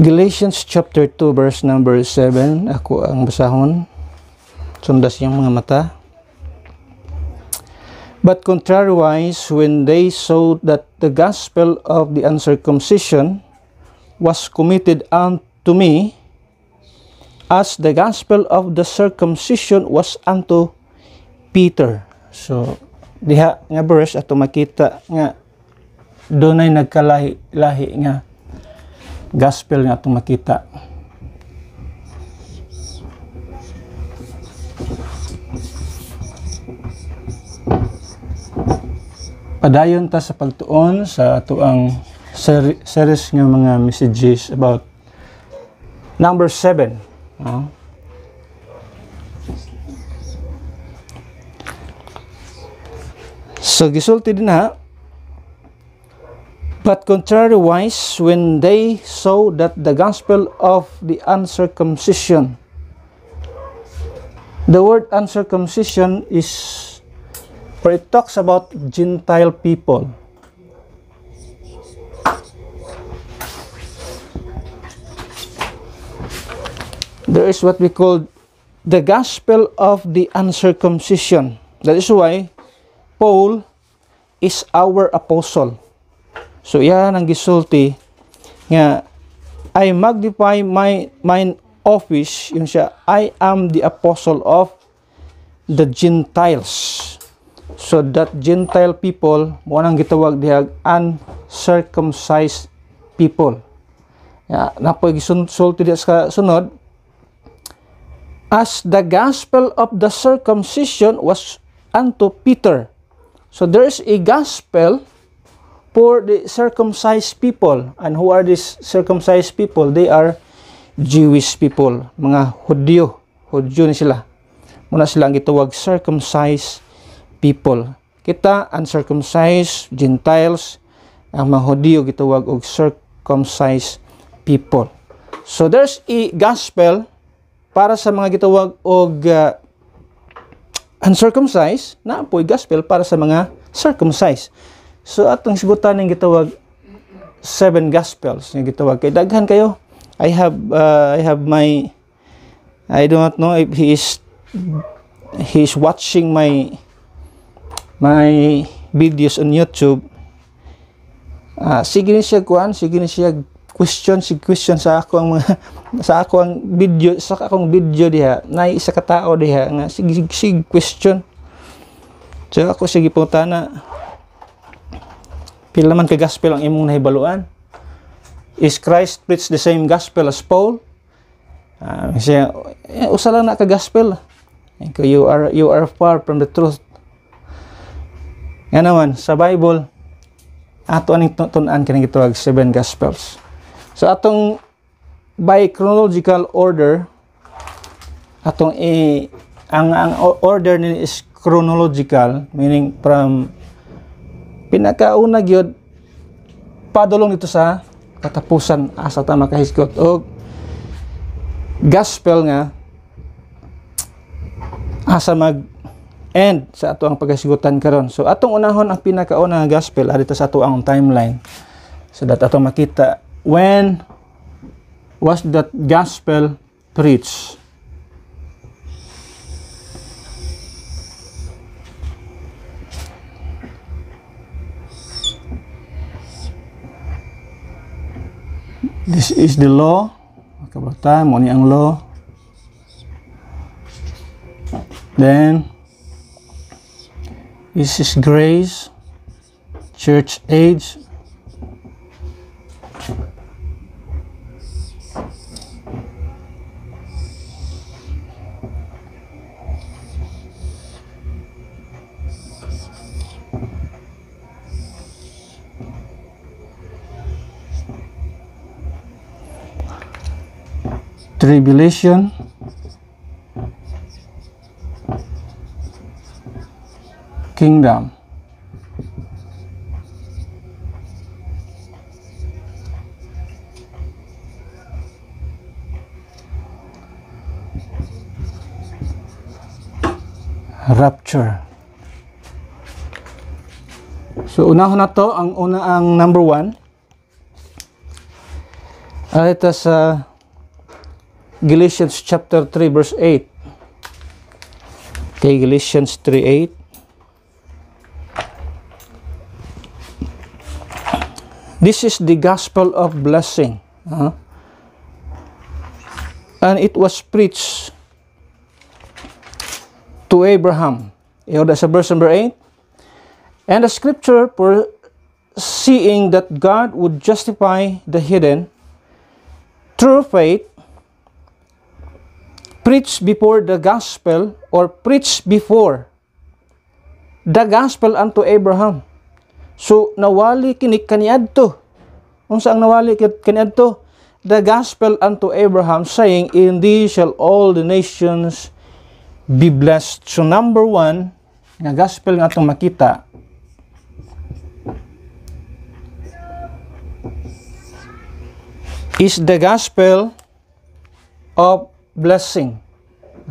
Galatians chapter 2 verse number 7, ako ang basahon. Sundas yung mga mata. But contrariwise, when they saw that the gospel of the uncircumcision was committed unto me, as the gospel of the circumcision was unto Peter. So, diha nga verse ato makita nga dunay nagkalahi-lahi nga gospel nga itong makita. Padayon ta sa pagtuon sa ato ang series nga mga messages about number 7. So gisulti din ha. But contrariwise, when they saw that the gospel of the uncircumcision, the word uncircumcision is, or it talks about Gentile people. There is what we call the gospel of the uncircumcision. That is why Paul is our apostle. So yan ang gisulti nga I magnify mine office, yun siya, I am the apostle of the Gentiles. So that Gentile people mo nang gitawag dihag uncircumcised people. Napoy gisulti diha sa sunod, as the gospel of the circumcision was unto Peter. So there is a gospel for the circumcised people. And who are these circumcised people? They are Jewish people, mga Hudyo ni sila. Muna sila ang gitawag circumcised people. Kita uncircumcised Gentiles, ang mga Hudyo gitawag og circumcised people. So there's a gospel para sa mga gitawag og uncircumcised, na po'y gospel para sa mga circumcised. So atong sigutan ng gitawag 7 gospels nga gitawag kay daghan kayo. I have my, I do not know if he is watching my videos on YouTube. Sige ni siya question sa ako ang mga sa akong video diha na isa ka tao diha nga sige question. So ako sige putana, pila man ka gospel ang imong nahibaluan? Is Christ preach the same gospel as Paul? Siya, usa lang na ka gospel. You are far from the truth. Nga naman, sa Bible, ato aning tun-an kanang gitawag 7 gospels. So atong by chronological order, atong ang order ni is chronological, meaning from pinakauna gyud padulong dito sa katapusan asa ta makahisgot og gospel nga asa mag end sa ato ang paghisgutan karon. So atong unahon ang pinakauna nga gospel dito sa ato ang timeline, so that atong makita when was that gospel preached. This is the law. Kabata mo ni ang law. Then this is grace, church age. Tribulation, kingdom. Rapture. So unahon na to, ang number 1. Ito sa Galatians chapter 3 verse 8. Okay, Galatians 3:8. This is the gospel of blessing. And it was preached to Abraham. That's verse number 8. And the scripture, foreseeing that God would justify the heathen through faith, preach before the gospel, or preach before the gospel unto Abraham. So nawali kini kaniadto. Unsa ang nawali kaniadto? The gospel unto Abraham, saying, in thee shall all the nations be blessed. So number 1 nga gospel nga atong makita is the gospel of blessing.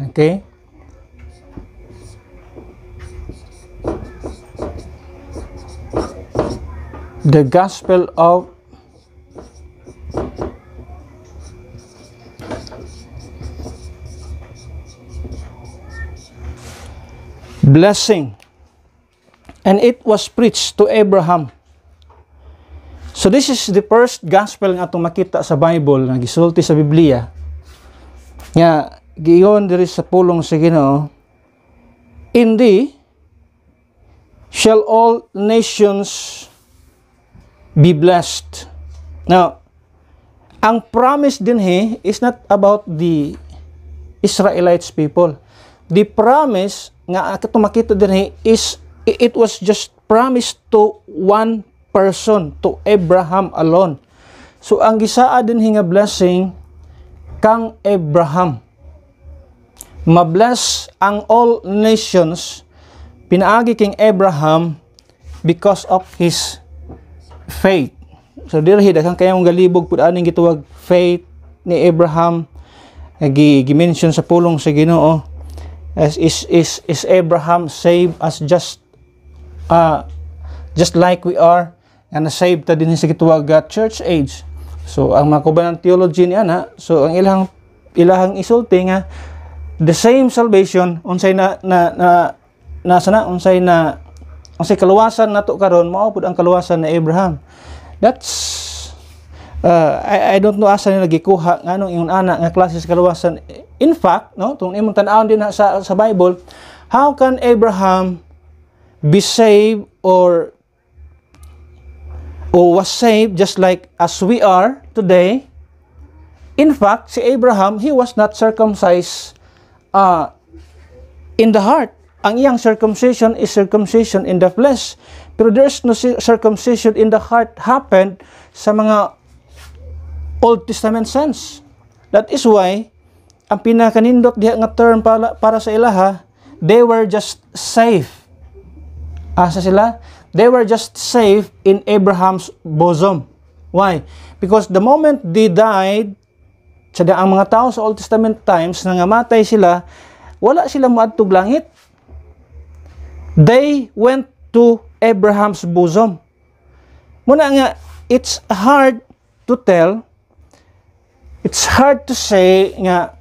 Okay? The gospel of blessing. And it was preached to Abraham. So this is the first gospel nga atong makita sa Bible nga gisulti sa Biblia. Nga giyon diri sa pulong sa Ginoo, in thee shall all nations be blessed. Now, ang promise dinhi is not about the Israelites people. The promise nga atong makita dinhi is it was just promised to one person, to Abraham alone. So ang gisaa dinhi nga blessing kang Abraham. Mabless ang all nations pinaagi king Abraham because of his faith. So dirhi daghang kayong galibog pud aning gituwag faith ni Abraham. Gi-mention sa pulong sa Ginoo as is Abraham saved as just like we are, and saved ta din sa gituwag church age. So ang mga kubanang theology ni ana, so ang ilahang isulti nga the same salvation unsay unsay kaluwasan nato karon mao pud ang kaluwasan ni Abraham. That's I don't know asa nila gikuha nganong ingon ana nga klase sa kaluwasan. In fact, no, tong imong tan-awon din sa Bible, how can Abraham be saved or was saved just like as we are today? In fact, si Abraham, he was not circumcised in the heart. Ang iyang circumcision is circumcision in the flesh. Pero there's no circumcision in the heart happened sa mga Old Testament saints. That is why, ang pinakanindot diha nga term para sa ilaha, they were just saved. Asa sila? They were just saved in Abraham's bosom. Why? Because the moment they died, ang mga tao sa Old Testament times, nangamatay sila, wala sila moadtog langit. They went to Abraham's bosom. Muna nga, it's hard to tell, it's hard to say nga,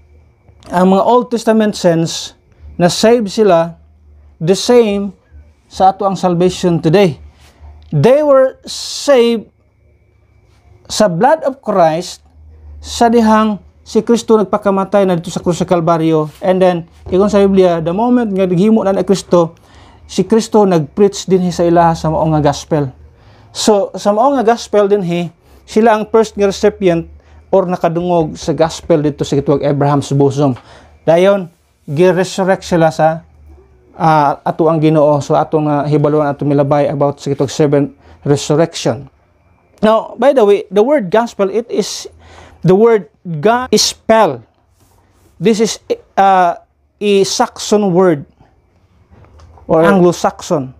ang mga Old Testament saints, na saved sila, the same sa ato ang salvation today. They were saved sa blood of Christ sa dihang si Kristo nagpakamatay na dito sa krus sa Kalbaryo. And then, ikon sa Biblia, the moment nga naghimo na ni Kristo, si Kristo nag-preach din sa ilaha sa maong nga gospel. So sa mao nga gospel dinhi, sila ang first nga recipient or nakadungog sa gospel dito sa gituwag Abraham sa bosom. Dayon gi-resurrect sila sa ato ang Ginoo. So ato nga hibaluan ato milabay about sa gituwag seventh resurrection. Now, by the way, the word gospel, it is the word God is spell. This is a Saxon word or Anglo-Saxon.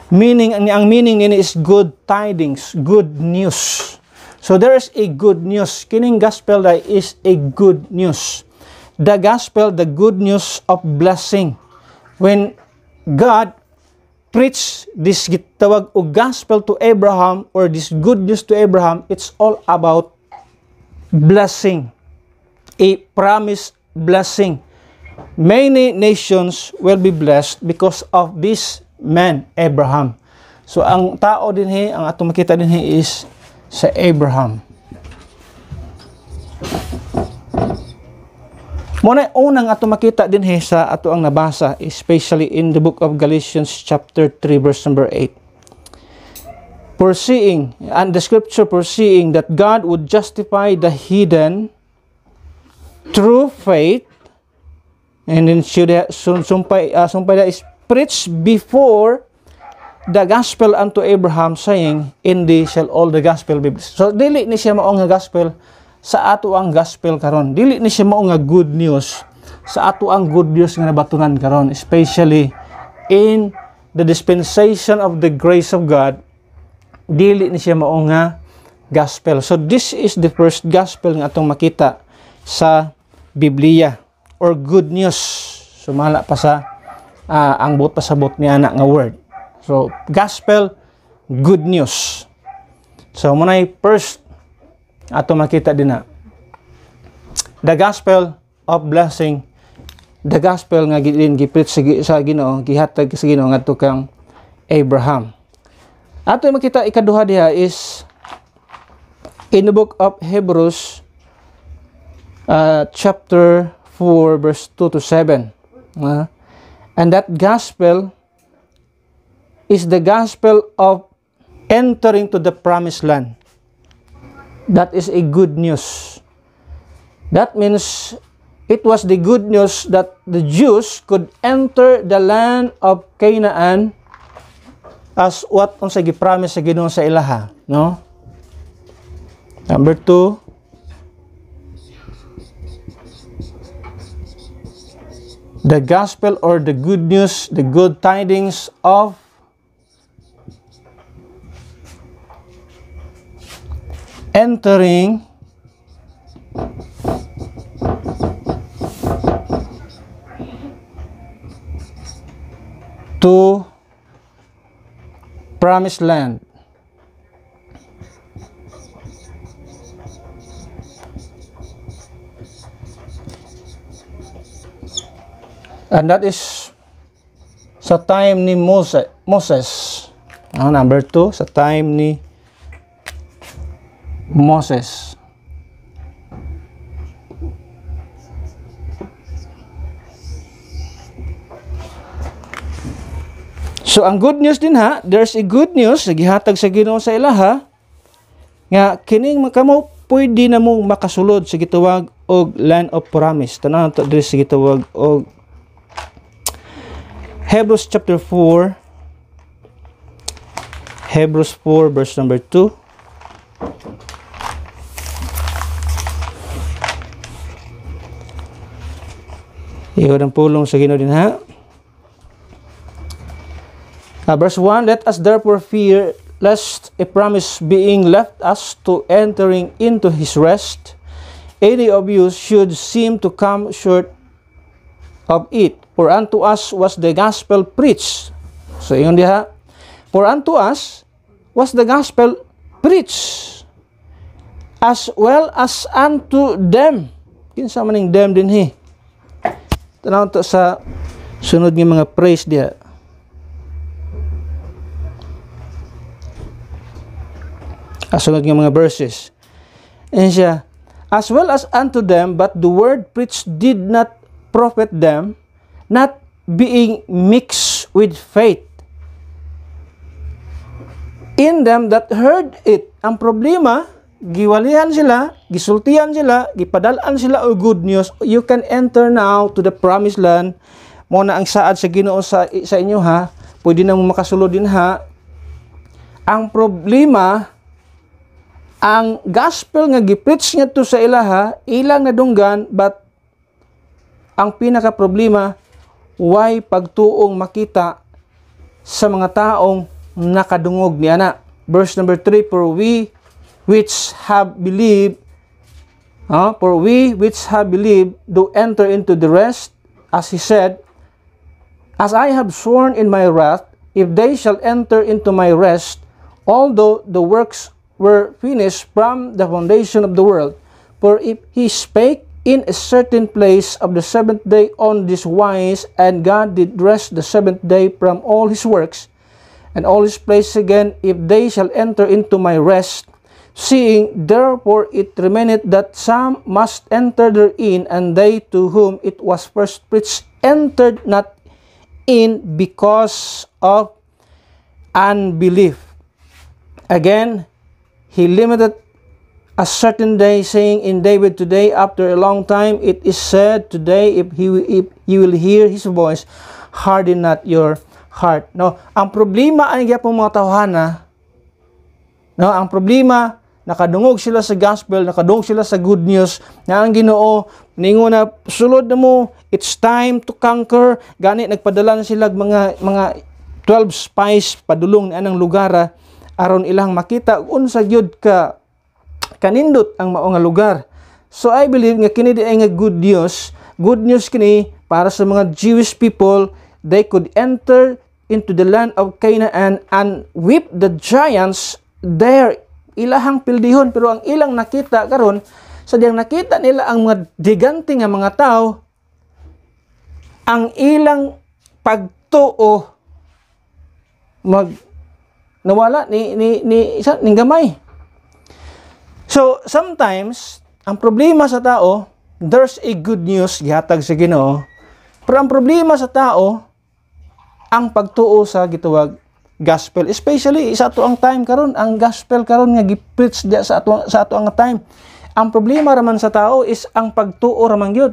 Meaning, ang meaning nini is good tidings, good news. So there is a good news. Kining gospel that is a good news. The gospel, the good news of blessing. When God preach this gitawag o gospel to Abraham or this good news to Abraham, it's all about blessing, a promised blessing. Many nations will be blessed because of this man, Abraham. So ang tao dinhi, ang atong makita dinhi is sa Abraham. Muna unang ato makita dinhi sa ato ang nabasa, especially in the book of Galatians chapter 3 verse number 8. Foreseeing, and the scripture foreseeing that God would justify the heathen through faith, and then sumpay that is preached before the gospel unto Abraham, saying, in thee shall all the gospel be blessed. So dili ni siya mao nga gospel sa ato ang gospel karon. Dili ni siya mao nga good news sa ato ang good news nga nabatunan karon, especially in the dispensation of the grace of God. Dili ni siya mao nga gospel. So this is the first gospel nga atong makita sa Biblia or good news. Sumala pa sa ang buot pasabot niya na nga word. So gospel, good news. So munay first ato makita din na the gospel of blessing, the gospel nga gi-preach sa Ginoo, gihatag sa Ginoo ngadto kang Abraham. Ato makita ikaduha diha is in the book of Hebrews chapter 4 verse 2 to 7. And that gospel is the gospel of entering to the promised land. That is a good news. That means it was the good news that the Jews could enter the land of Canaan as what unsa gi-promise sa Ginoo sa ilaha, no? Number 2, the gospel or the good news, the good tidings of entering to promised land. And that is sa time ni Moses. Number 2, sa time ni Moses. So ang good news din ha, there's a good news gihatag sa Ginoo sa ilaha nga kining kamo pwede na mo makasulod sa gitawag og land of promise. Tanan to diri sa gitawag og Hebrews chapter 4, Hebrews 4 verse number 2. Iyon ang pulong sa Ginoo din ha. Verse 1, let us therefore fear lest a promise being left us to entering into his rest, any of you should seem to come short of it. For unto us was the gospel preached. So iyon diha. For unto us was the gospel preached, as well as unto them. Kinsa man ning them dinhi. Tanaw to sa sunod nga mga praise diha. Sunod nga mga verses. And siya, as well as unto them, but the word preached did not profit them, not being mixed with faith in them that heard it. Ang problema, giwalihan sila, gisultihan sila, gipadalaan sila o good news. You can enter now to the promised land. Mo na ang saad sa Ginoo sa inyo ha. Pwede na mo makasulod din ha. Ang problema, ang gospel nga gipreach nga to sa ilaha, ilang nadunggan, but ang pinaka problema, why pagtuong makita sa mga taong nakadungog ni ana. Verse number 3, for we which have believed do enter into the rest, as he said, as I have sworn in my wrath, if they shall enter into my rest, although the works were finished from the foundation of the world. For if he spake in a certain place of the seventh day on this wise, and God did rest the seventh day from all his works, and all his places again, if they shall enter into my rest, seeing therefore it remaineth that some must enter therein, and they to whom it was first preached entered not in because of unbelief. Again, he limited a certain day, saying in David today, after a long time, it is said today, if you will hear his voice, harden not your heart. No, ang problema ay gyapon mga tawhana. No, ang problema, nakadungog sila sa gospel, nakadungog sila sa good news, na ang Ginoo ningon na sulod na mo, it's time to conquer. Gani nagpadala na sila mga 12 spies padulong ni anang lugar aron ilang makita unsa gyud ka kanindot ang mao nga lugar. So I believe nga kini di ay nga good news kini para sa mga Jewish people. They could enter into the land of Canaan and whip the giants there. Ilahang pildihon, pero ang ilang nakita karon, sadyang nakita nila ang mga gigante nga mga tao, ang ilang pagtuo nawala ni gamay. So sometimes ang problema sa tao, there's a good news gihatag sa Ginoo, pero ang problema sa tao ang pagtuo sa gituwag gospel, especially sa ato ang time karon. Ang gospel karon nga gi-preach dia sa ato ang time. Ang problema raman sa tao is ang pagtuo raman gyud.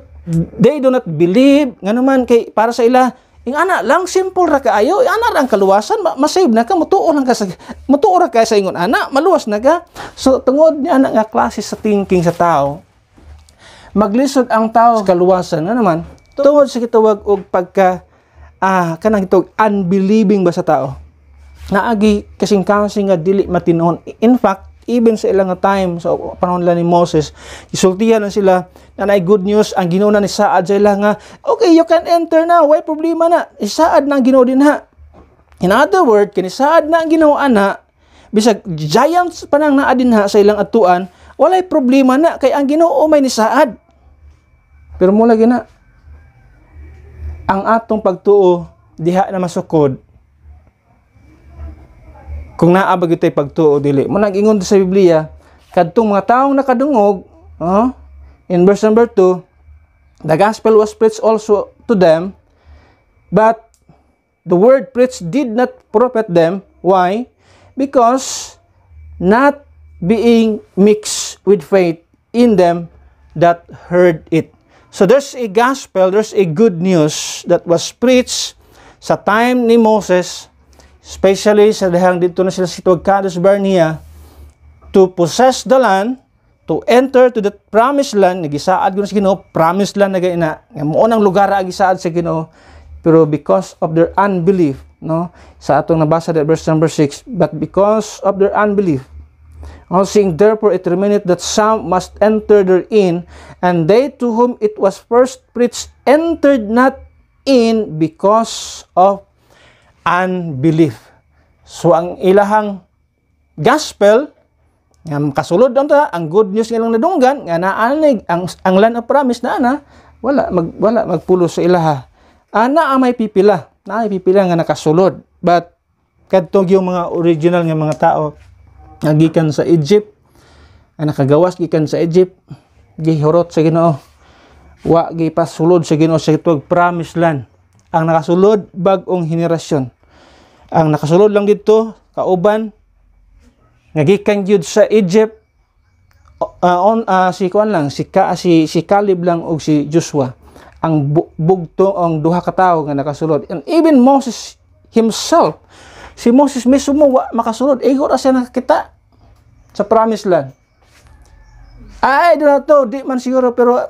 They do not believe nga naman kay para sa ila ing ana lang simple ra kaayo, ana ra ang kaluwasan, masave na ka, mutuo ra ka sa ingon ana, maluwas na ka. So tungod ni ana nga klase sa thinking sa tao, maglisod ang tao sa kaluwasan nga naman tungod sa gitawag og pagka kanang itong unbelieving ba sa tao. Naagi kasing-kasing nga dili matinon. In fact, even sa ilang time, sa panahon nila ni Moses, isultihan na sila na nay good news, ang Ginoo na ni saad sa ila nga, okay, you can enter now, why problema na? Isaad na ang Ginoo din ha. In other word, kinisaad na ang Ginoo ana, bisag giants pa nang naa din ha sa ilang atuan, walay problema na, kay ang Ginoo may nisaad. Pero mula gina, ang atong pagtuo diha na masukod kung naabag ito'y pagtuo dili. Mo nag-ingon sa Biblia, kadtong mga taong nakadungog, in verse number 2, the gospel was preached also to them, but the word preached did not profit them. Why? Because not being mixed with faith in them that heard it. So there's a gospel, there's a good news that was preached sa time ni Moses, especially sa dahang dito na sila sa Kadesh Barnea, to possess the land, to enter to the promised land. Nagisaad ko na sa Ginoo, promised land na gina, nga mo nang lugar ang gisaad sa Ginoo, pero because of their unbelief, no, sa atong nabasa at verse number 6, but because of their unbelief, seeing therefore it remaineth that some must enter therein, and they to whom it was first preached entered not in because of unbelief. So ang ilahang gospel nga kasulod ta, ang good news nga lang nadunggan nga naanig ang land of promise na ana, wala magpulo sa ilaha. Ana may pipila nga nakasulod, but kadtong yung mga original nga mga tao nga gikan sa Egypt, nga nakagawas gikan sa Egypt, gihurot sa Ginoo, wa gipasulod sa Ginoo sa gitawag promised land. Ang nakasulod bag-ong henerasyon. Ang nakasulod lang dito kauban nga gikan gyud sa Egypt si Caleb lang og si Joshua ang bugto ang duha ka tawo nga nakasulod. And even Moses himself, si Moses mismo wa makasulod, igo ra siya nakakita sa promised land. Ay do na to, di man siguro, pero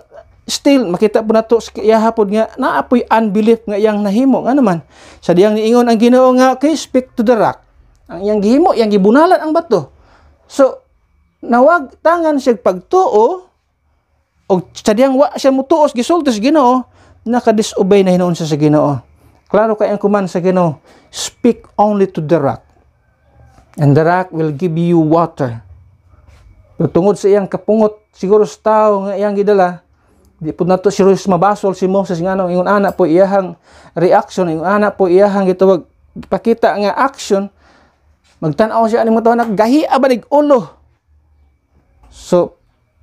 still makita po nato iya hapon nga naapoy unbelief nga iyang nahimo nga naman sa diyang niingon ang Ginoo nga, okay, speak to the rock. Ang iyang gihimo, iyang gibunalan ang bato. So nawag tangan siya pagtuo o sadyang wa siya mutuos gisulti sa Ginoo, naka-disobey na hinuon siya sa Ginoo. Klaro kay ang kuman sa Ginoo, speak only to the rock and the rock will give you water. Pero tungod sa iyang kapungot siguro sa tao nga iyang gidala, di po nato serious mabasol si Moses nga no, ingon ana po iyahang reaction, ingon ana po iyahang gitawag pakita nga action, magtan-aw siya ani mo tawo gahi abanig ulo. So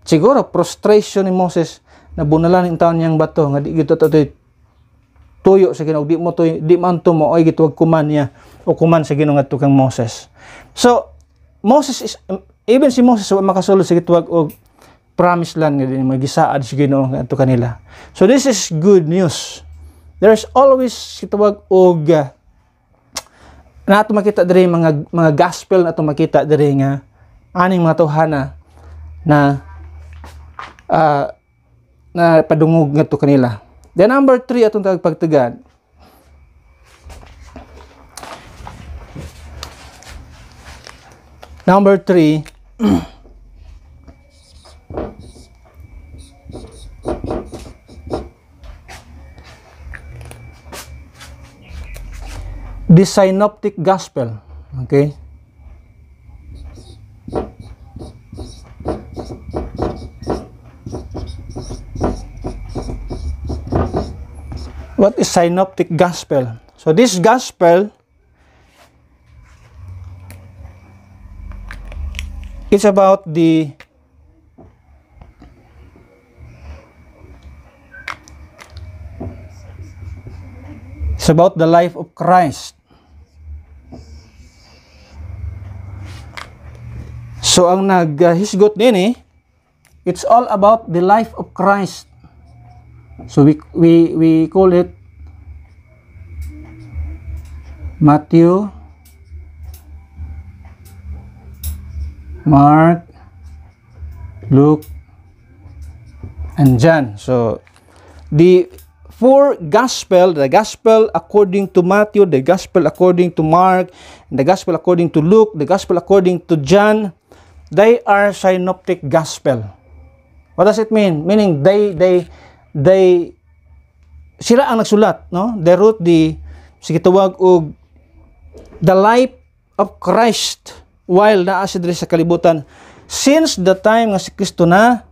siguro frustration ni Moses na bunalan ng taon niyang bato nga di gito tuyo sa Ginoo, di mo tuyo, di man tumo oy gituwag kuman niya o kuman sa Ginoo ngadto kang Moses. So Moses is even si Moses wa makasulod sa gituwag og promised land nga din magisaad sa Ginoo ngadto kanila. So this is good news. There's always gituwag og nato makita diri mga gospel nato makita diri nga aning mga tawhana na na padungog ngadto kanila. Then number 3 atong pagtugad. Number 3 the synoptic gospel. Okay? What is synoptic gospel? So this gospel is about the life of Christ. So ang naghisgot din it's all about the life of Christ. So we call it Matthew, Mark, Luke, and John. So the four gospel, the gospel according to Matthew, the gospel according to Mark, the gospel according to Luke, the gospel according to John, they are synoptic gospel. What does it mean? Meaning they sila ang nagsulat, no? They wrote the sigitawag og the life of Christ while naa siya diri sa kalibutan since the time nga si Kristo na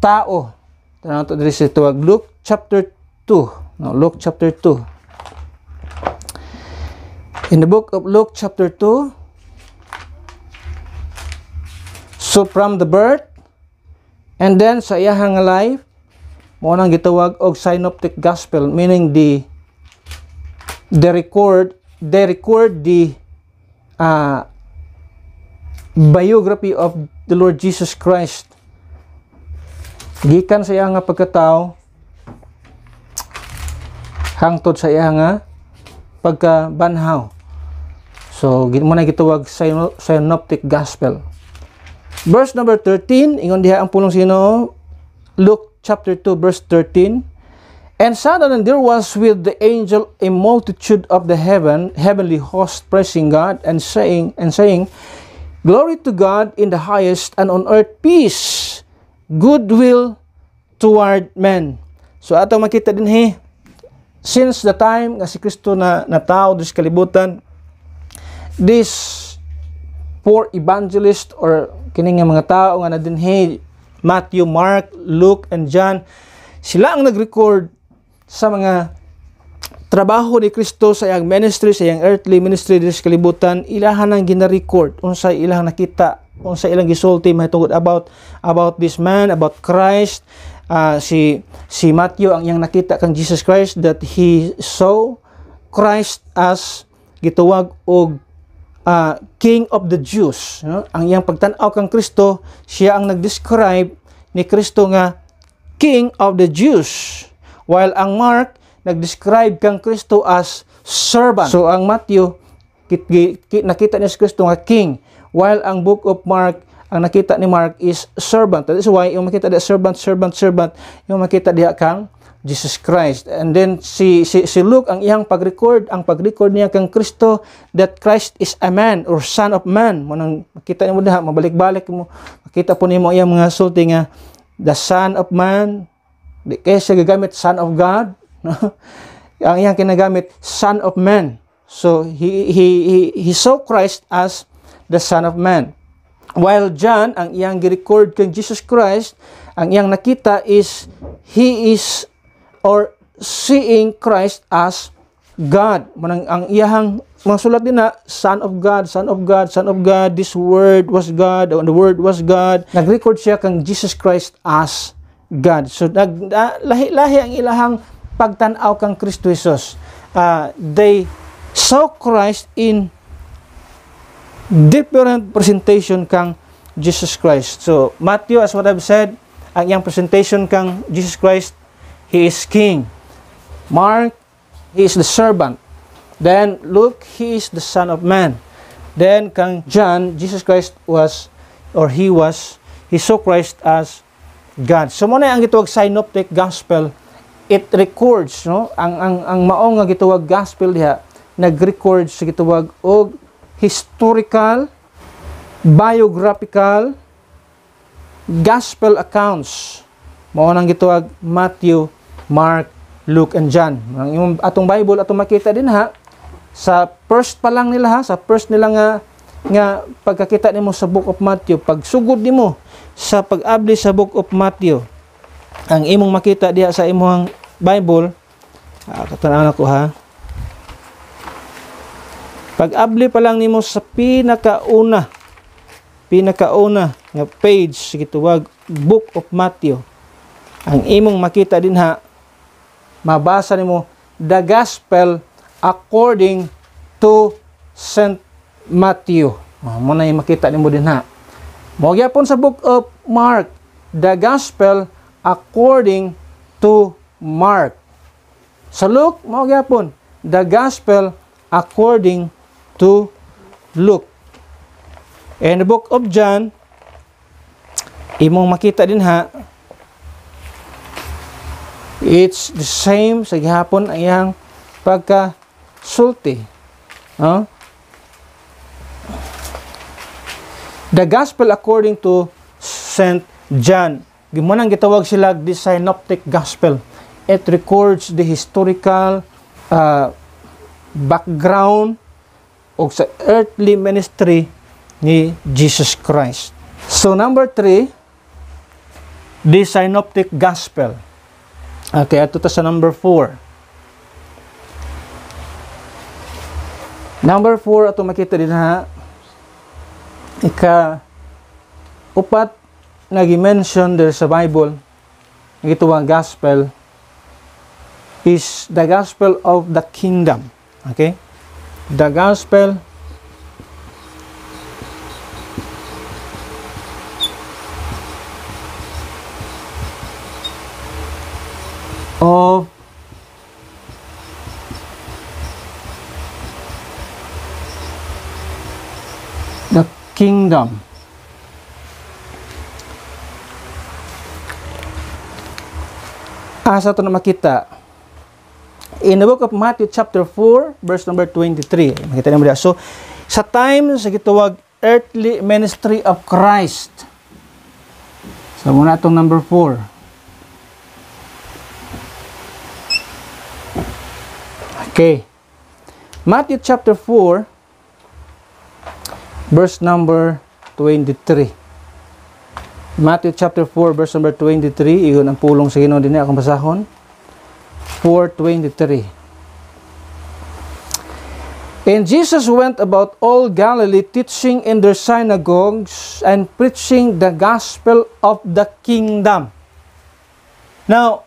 tao. Tanaw to diri sa tuwag Luke chapter 2. No, Luke chapter 2. In the book of Luke chapter 2, so from the birth and then sa iyahang life mo nang gitawag og synoptic gospel, meaning they record the biography of the Lord Jesus Christ gikan sa iyang pagkatao hangtod sa iyang pagkabanhaw. So mo na gitawag synoptic gospel. Verse number 13 ingon diha ang pulong sino, Luke chapter 2 verse 13. And suddenly there was with the angel a multitude of the heavenly host praising God and saying, Glory to God in the highest, and on earth peace, goodwill toward men. So ato makita din since the time nga si Kristo na tao sa kalibutan, this four evangelists or kining mga tao nga na din Matthew, Mark, Luke, and John, sila ang nag-record sa mga trabaho ni Kristo sa iyang ministry, sa iyang earthly ministry sa kalibutan. Ilahan ang gina-record, unsa ilang nakita, unsa ilang gisulti mahitungod about this man, about Christ. Si Matthew ang iyang nakita kang Jesus Christ, that he saw Christ as gituwag og King of the Jews. No? Ang iyang pagtanaw kang Kristo, siya ang nag-describe ni Kristo nga King of the Jews. While ang Mark, nag-describe kang Kristo as servant. So ang Matthew, nakita niya si Kristo nga King. While ang book of Mark, ang nakita ni Mark is servant. That is why, yung makita diya servant, yung makita diya kang Jesus Christ. And then si Luke, ang iyang pag-record niya kang Kristo, that Christ is a man or son of man. Manang makita niyo diha, mabalik-balik mo. Makita po niyo iyang mga sulti nga the son of man. Di kaya siya gagamit son of God. Ang iyang kinagamit son of man. So he saw Christ as the son of man. While John, ang iyang gi-record kang Jesus Christ, ang iyang nakita is he is or seeing Christ as God. Manang ang iyang mga sulat din na Son of God, Son of God, Son of God, this Word was God, and the Word was God. Nag-record siya kang Jesus Christ as God. So lahi-lahi ang ilahang pagtanaw kang Kristo Jesus. They saw Christ in different presentation kang Jesus Christ. So Matthew, as what I've said, ang iyang presentation kang Jesus Christ, he is King. Mark, he is the servant. Then Luke, he is the Son of Man. Then kang John, Jesus Christ he saw Christ as God. So muna ang gituwag synoptic gospel, it records, no? Ang maong nga gituwag gospel diha, nag-record sa gituwag og historical, biographical, gospel accounts. Mao nang gituwag Matthew, Mark, Luke, and John. Ang atong Bible atong makita din ha, sa first pa lang nila ha, sa first nila nga pagkakita nimo sa book of Matthew, pagsugod nimo sa pag-abli sa book of Matthew, ang imong makita diha sa imong Bible, katanan ako ha, pag-abli pa lang nimo sa pinakauna nga page gituwag Book of Matthew, ang imong makita din ha, mabasa nimo the Gospel according to Saint Matthew. Mo na makita nimo din ha. Mo gyapon sa Book of Mark, the Gospel according to Mark. Sa Luke, mo gyapon the Gospel according to Luke. And the book of John, imong makita din ha, it's the same sa gihapon ang iyang pagkasulti. The Gospel according to Saint John. Gimunang gitawag sila the synoptic gospel. It records the historical background o sa earthly ministry ni Jesus Christ. So number 3, the synoptic gospel. Okay, ato ta sa number 4. Number 4 ato makita din ha, upat na gi-mention there sa Bible, ito ang gospel is the gospel of the kingdom. Okay? The gospel of the kingdom. Asa ito na makita? In the book of Matthew chapter 4, verse number 23. Makita niyo diya. So, sa time sa gitawag earthly ministry of Christ. So, muna itong number 4. Okay. Matthew chapter 4, verse number 23. Matthew chapter 4, verse number 23. Iyon ang pulong sa Ginoo din akong basahon. 4:23. And Jesus went about all Galilee, teaching in their synagogues and preaching the gospel of the kingdom. Now,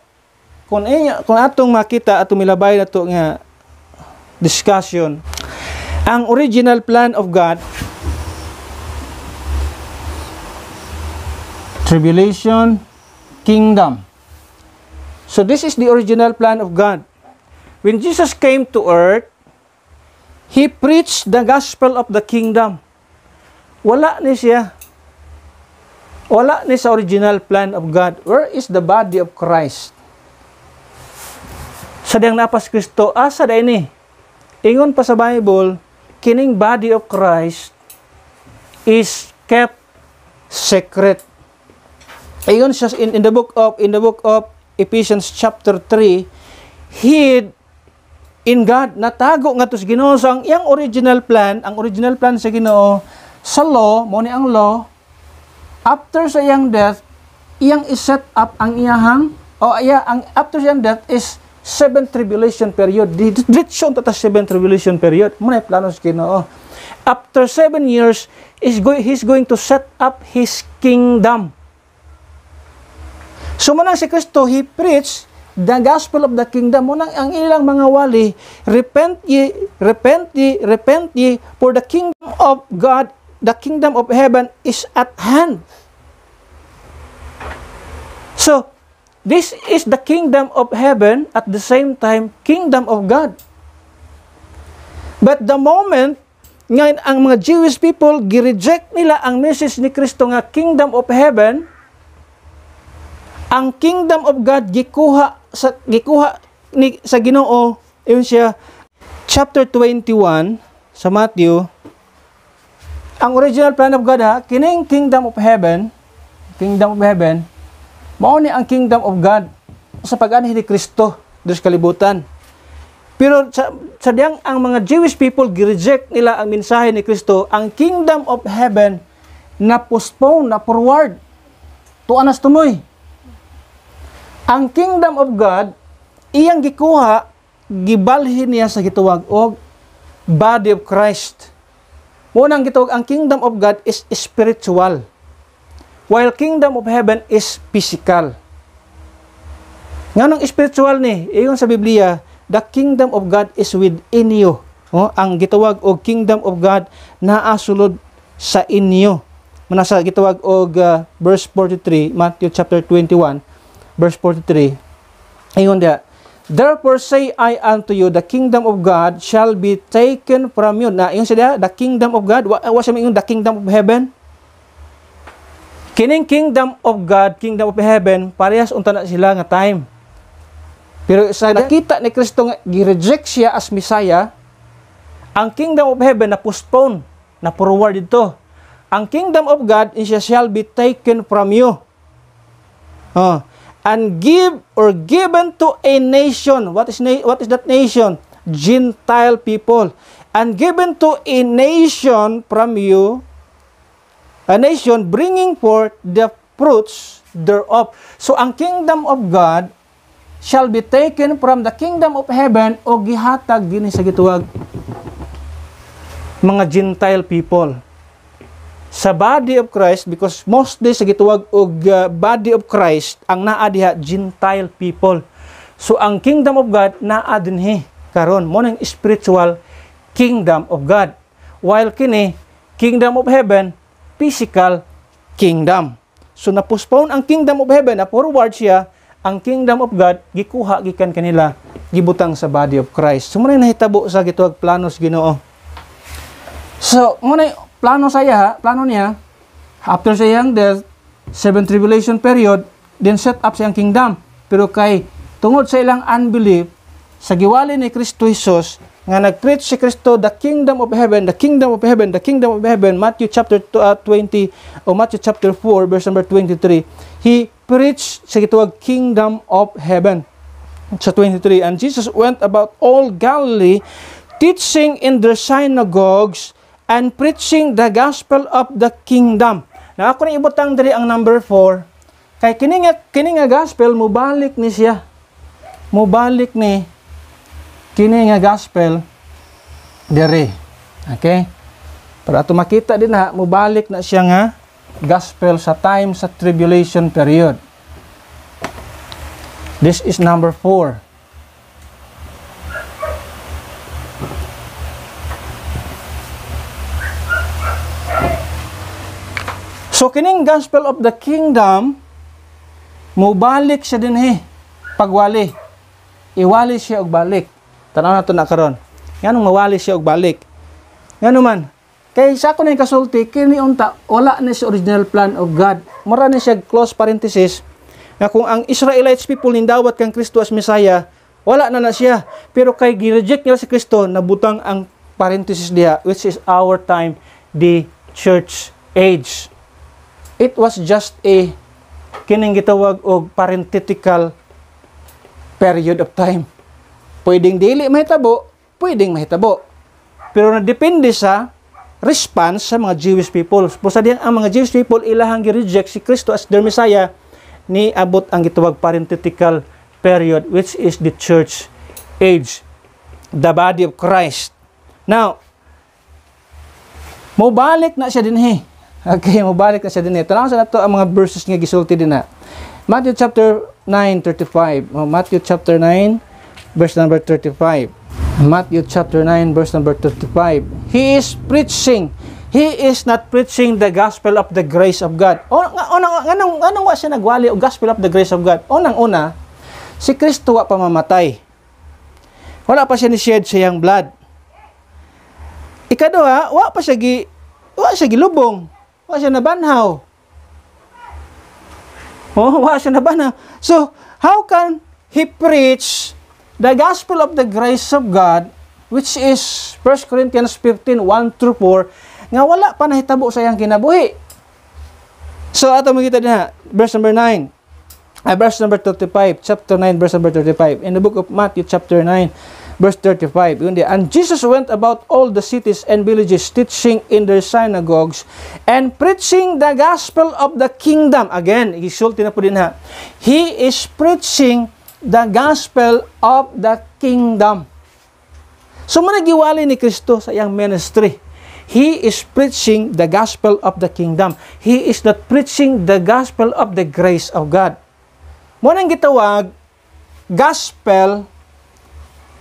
kung atong makita atong milabay na to nga discussion, Ang original plan of God, tribulation, kingdom. So this is the original plan of God. When Jesus came to earth, He preached the gospel of the kingdom. Wala ni siya. Wala ni sa original plan of God. Where is the body of Christ? Sa diyang napas Kristo, asa da ini? Ingon pa sa Bible, kining body of Christ is kept secret. Ingon siya in the book of Ephesians chapter 3, hid in God, natago nga to sa Ginoo. So ang iyang original plan sa Ginoo, sa law, mo ni ang law, after sa iyang death, iyang is-set up ang iyahang, after sa iyang death is 7 tribulation period. Diretso ta 7 tribulation period. Mo na plano sa Ginoo. After 7 years, He's going to set up His kingdom. So manang si Kristo, He preached the gospel of the kingdom. Munang ang ilang mga wali, repent ye, for the kingdom of God, the kingdom of heaven is at hand. So, this is the kingdom of heaven, at the same time, kingdom of God. But the moment, ngayon ang mga Jewish people, gi-reject nila ang message ni Kristo nga kingdom of heaven, ang kingdom of God gikuha sa Ginoo. Yun siya, chapter 21 sa Matthew. Ang original plan of God, kining kingdom of heaven, mao ni ang kingdom of God sa pag-anhi ni Kristo sa kalibutan. Pero sa diyang ang mga Jewish people gi-reject nila ang mensahe ni Kristo, ang kingdom of heaven na postpone, na forward to anas tumoy. Ang kingdom of God, iyang gikuha, gibalhin niya sa gituwag og body of Christ. Munang gituwag, ang kingdom of God is spiritual, while kingdom of heaven is physical. Nganong spiritual ni? Iyon sa Biblia, the kingdom of God is within you. Ang gituwag og kingdom of God naa sulod sa inyo. Manasa gituwag og verse 43, Matthew chapter 21. Verse 43, ayun dia, therefore say I unto you, the kingdom of God shall be taken from you. Na, yung siya, the kingdom of God, wa siya yung the kingdom of heaven. Kining kingdom of God, kingdom of heaven, parehas unta na sila nga time. Pero sa nakita ni Kristo nga, gi-reject siya as Messiah, ang kingdom of heaven na postpone, na forward dito. Ang kingdom of God, siya shall be taken from you. And given to a nation. What is that nation? Gentile people. And given to a nation from you, a nation bringing forth the fruits thereof. So ang kingdom of God shall be taken from the kingdom of heaven o gihatag din sa gituwag mga Gentile people sa body of Christ, because mostly sa gituwag og body of Christ ang naa diha Gentile people. So ang kingdom of God naa dinhi karon mo nang spiritual kingdom of God, while kini kingdom of heaven physical kingdom. So na-postpone ang kingdom of heaven, na forward siya, ang kingdom of God gikuha gikan kanila, gibutang sa body of Christ. So mo nang nahitabo sa gituwag planos Ginoo. So mo nang plano niya, after sa iyang death, 7 tribulation period, then set up sa iyang kingdom. Pero kay, tungod sa ilang unbelief, sa giwali ni Kristo Jesus, nga nag-preach si Kristo, the kingdom of heaven, the kingdom of heaven, the kingdom of heaven, Matthew chapter 20, o Matthew chapter 4, verse number 23, He preached sa gituwag kingdom of heaven. Sa 23, and Jesus went about all Galilee, teaching in their synagogues, and preaching the gospel of the kingdom. Na ako na ibutang diri ang number 4. Kay kini nga gospel mubalik ni siya. Mubalik ni kini nga gospel diri. Okay? Para ato makita din na mubalik na siya nga gospel sa time sa tribulation period. This is number 4. So kining gospel of the kingdom mobalik siya dinhi pagwali. Iwali siya og balik. Tanaw nato na karon. Nganong mawali siya og balik? Ngano man? Kay sa ako na kasulti kini unta wala ni sa original plan of God. Mura ni siya close parenthesis na kung ang Israelites people nindawat kang Kristo as Messiah, wala na siya. Pero kay gi-reject nila si Kristo, nabutang ang parenthesis diha, which is our time, the church age. It was just a kining gitawag og parenthetical period of time. Pwedeng dili mahitabo, pwedeng mahitabo. Pero nadepende sa response sa mga Jewish people. Pusa diyan ang mga Jewish people ilahang gi-reject si Kristo as their Messiah, ni abot ang gitawag parenthetical period, which is the church age, the body of Christ. Now, mobalik na siya dinhi. Okay, mobalik na siya dinhi. Tanaw sa nato ang mga verses nga gisulti din na. Matthew chapter 9:35. Matthew chapter 9 verse number 35. Matthew chapter 9 verse number 35. He is preaching. He is not preaching the gospel of the grace of God. Anong wa siya nagwali og gospel of the grace of God? Unang-una, si Kristo wa pa mamatay. Wala pa siya ni shed siyang blood. Ikaduha, wa siya gilubong. Wa siya nabanhaw. Wa siya nabanhaw. So, how can he preach the gospel of the grace of God, which is 1 Corinthians 15, 1-4, nga wala pa nahitabo sa iyang kinabuhi? So, ato makita din verse number 9. Verse number 35. Chapter 9, verse number 35. In the book of Matthew, chapter 9, verse 35. And Jesus went about all the cities and villages, teaching in their synagogues, and preaching the gospel of the kingdom. Again, isulti na po din He is preaching the gospel of the kingdom. So, managiwali ni Kristo sa iyang ministry. He is preaching the gospel of the kingdom. He is not preaching the gospel of the grace of God. Munang gitawag, gospel,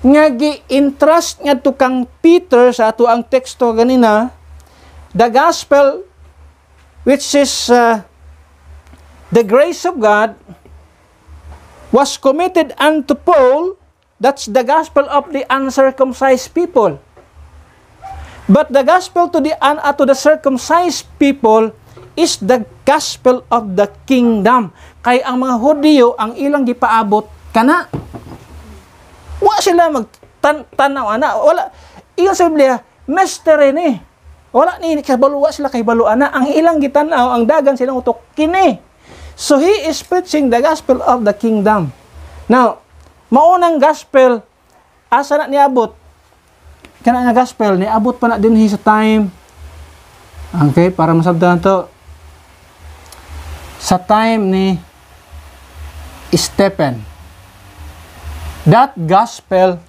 nga gi-entrust nga to kang Peter sa ato ang teksto ganina, the gospel, which is the grace of God, was committed unto Paul. That's the gospel of the uncircumcised people. But the gospel to the circumcised people is the gospel of the kingdom. Kay ang mga Hudyo, ang ilang gipaabot kana. Wa sila magtanaw ana. Wala. Iyon sa Biblia, mystery ni. Wala ni kabaluwa sila kay baluana. Ang ilang gitanaw, ang dagan silang utok kini. So he is preaching the gospel of the kingdom. Now, maunang gospel asa na niabot? Kana nga gospel niabot pa na dinhi sa time. Okay, para masabtan to. Sa time ni Stephen. That gospel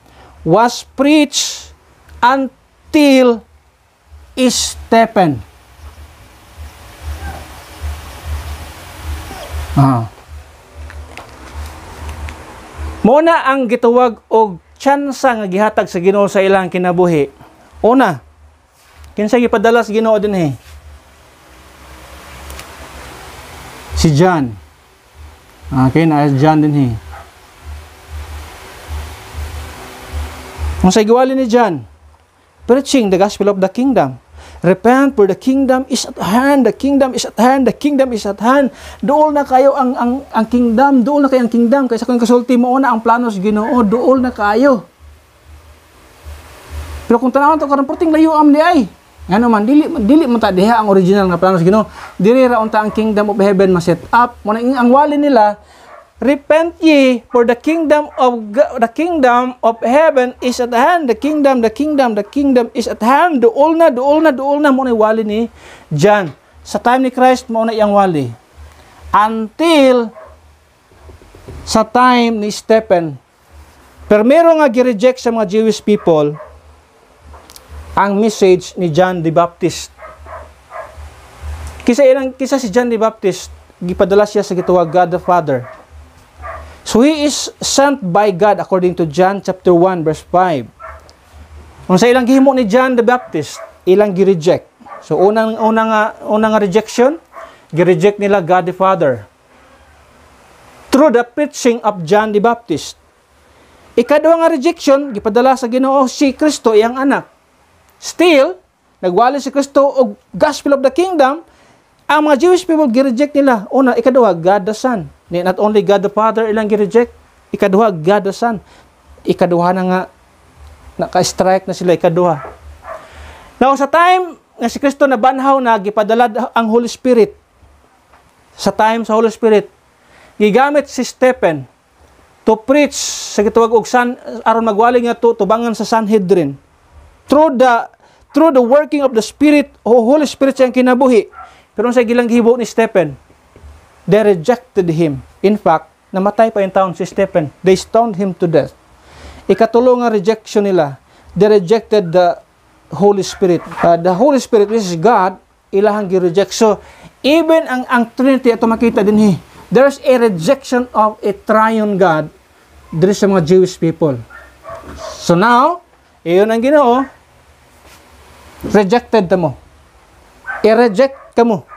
was preached until Stephen. Muna ang gitawag og tsansa nga gihatag sa Ginoo sa ilang kinabuhi. Una, kinsa gipadala sa Ginoo dinhi? Si John. Okay, na John dinhi. Kung sa giwali ni John, preaching the gospel of the kingdom. Repent, for the kingdom is at hand. The kingdom is at hand. The kingdom is at hand. Dool na kayo ang kingdom. Dool na kayo ang kingdom. Kaysa kung kasulti mo na ang plano sa Ginoo, dool na kayo. Pero kung tanawan to karon perting layo am di ay. Ngano man dili man ta diha ang original nga plano sa Ginoo. Diri ra unta ang kingdom of heaven ma set up. Mo ang wali nila, repent ye, for the kingdom of heaven is at hand. The kingdom is at hand. Duol na mo na wali ni John. Sa time ni Christ mo na iyang wali. Until sa time ni Stephen. Pero meron nga gi-reject sa mga Jewish people ang message ni John the Baptist. Kisa si John the Baptist, gipadala siya sa gitawag God the Father. So he is sent by God according to John chapter 1 verse 5. Kung sa ilang gihimo ni John the Baptist, ilang gi-reject. So unang rejection, Gireject nila God the Father through the preaching of John the Baptist. Ikaduha nga rejection, gipadala sa Ginoo si Kristo iyang anak. Still, nagwali si Kristo og gospel of the kingdom. Ang mga Jewish people gireject nila. Una, ikaduha, God the Son. Not only God the Father ilang gireject, ikaduha, God the Son. Ikaduha na nga, naka-strike na sila, ikaduha. Now, sa time nga si Kristo nabanhaw na, gipadala ang Holy Spirit. Sa time sa Holy Spirit, gigamit si Stephen to preach sa gitawag og aron magwali nga tubangan sa Sanhedrin. Through the working of the Spirit, o Holy Spirit siyang kinabuhi. Pero sa gilang gihibo ni Stephen, they rejected him. In fact, namatay pa yung taon si Stephen. They stoned him to death. Ikatulo nga rejection nila, they rejected the Holy Spirit. The Holy Spirit, which is God, ilahang gi-reject. So, even ang Trinity, ito makita din there's a rejection of a triune God there sa mga Jewish people. So now, iyon ang Ginoo, rejected mo. I-reject ka mo.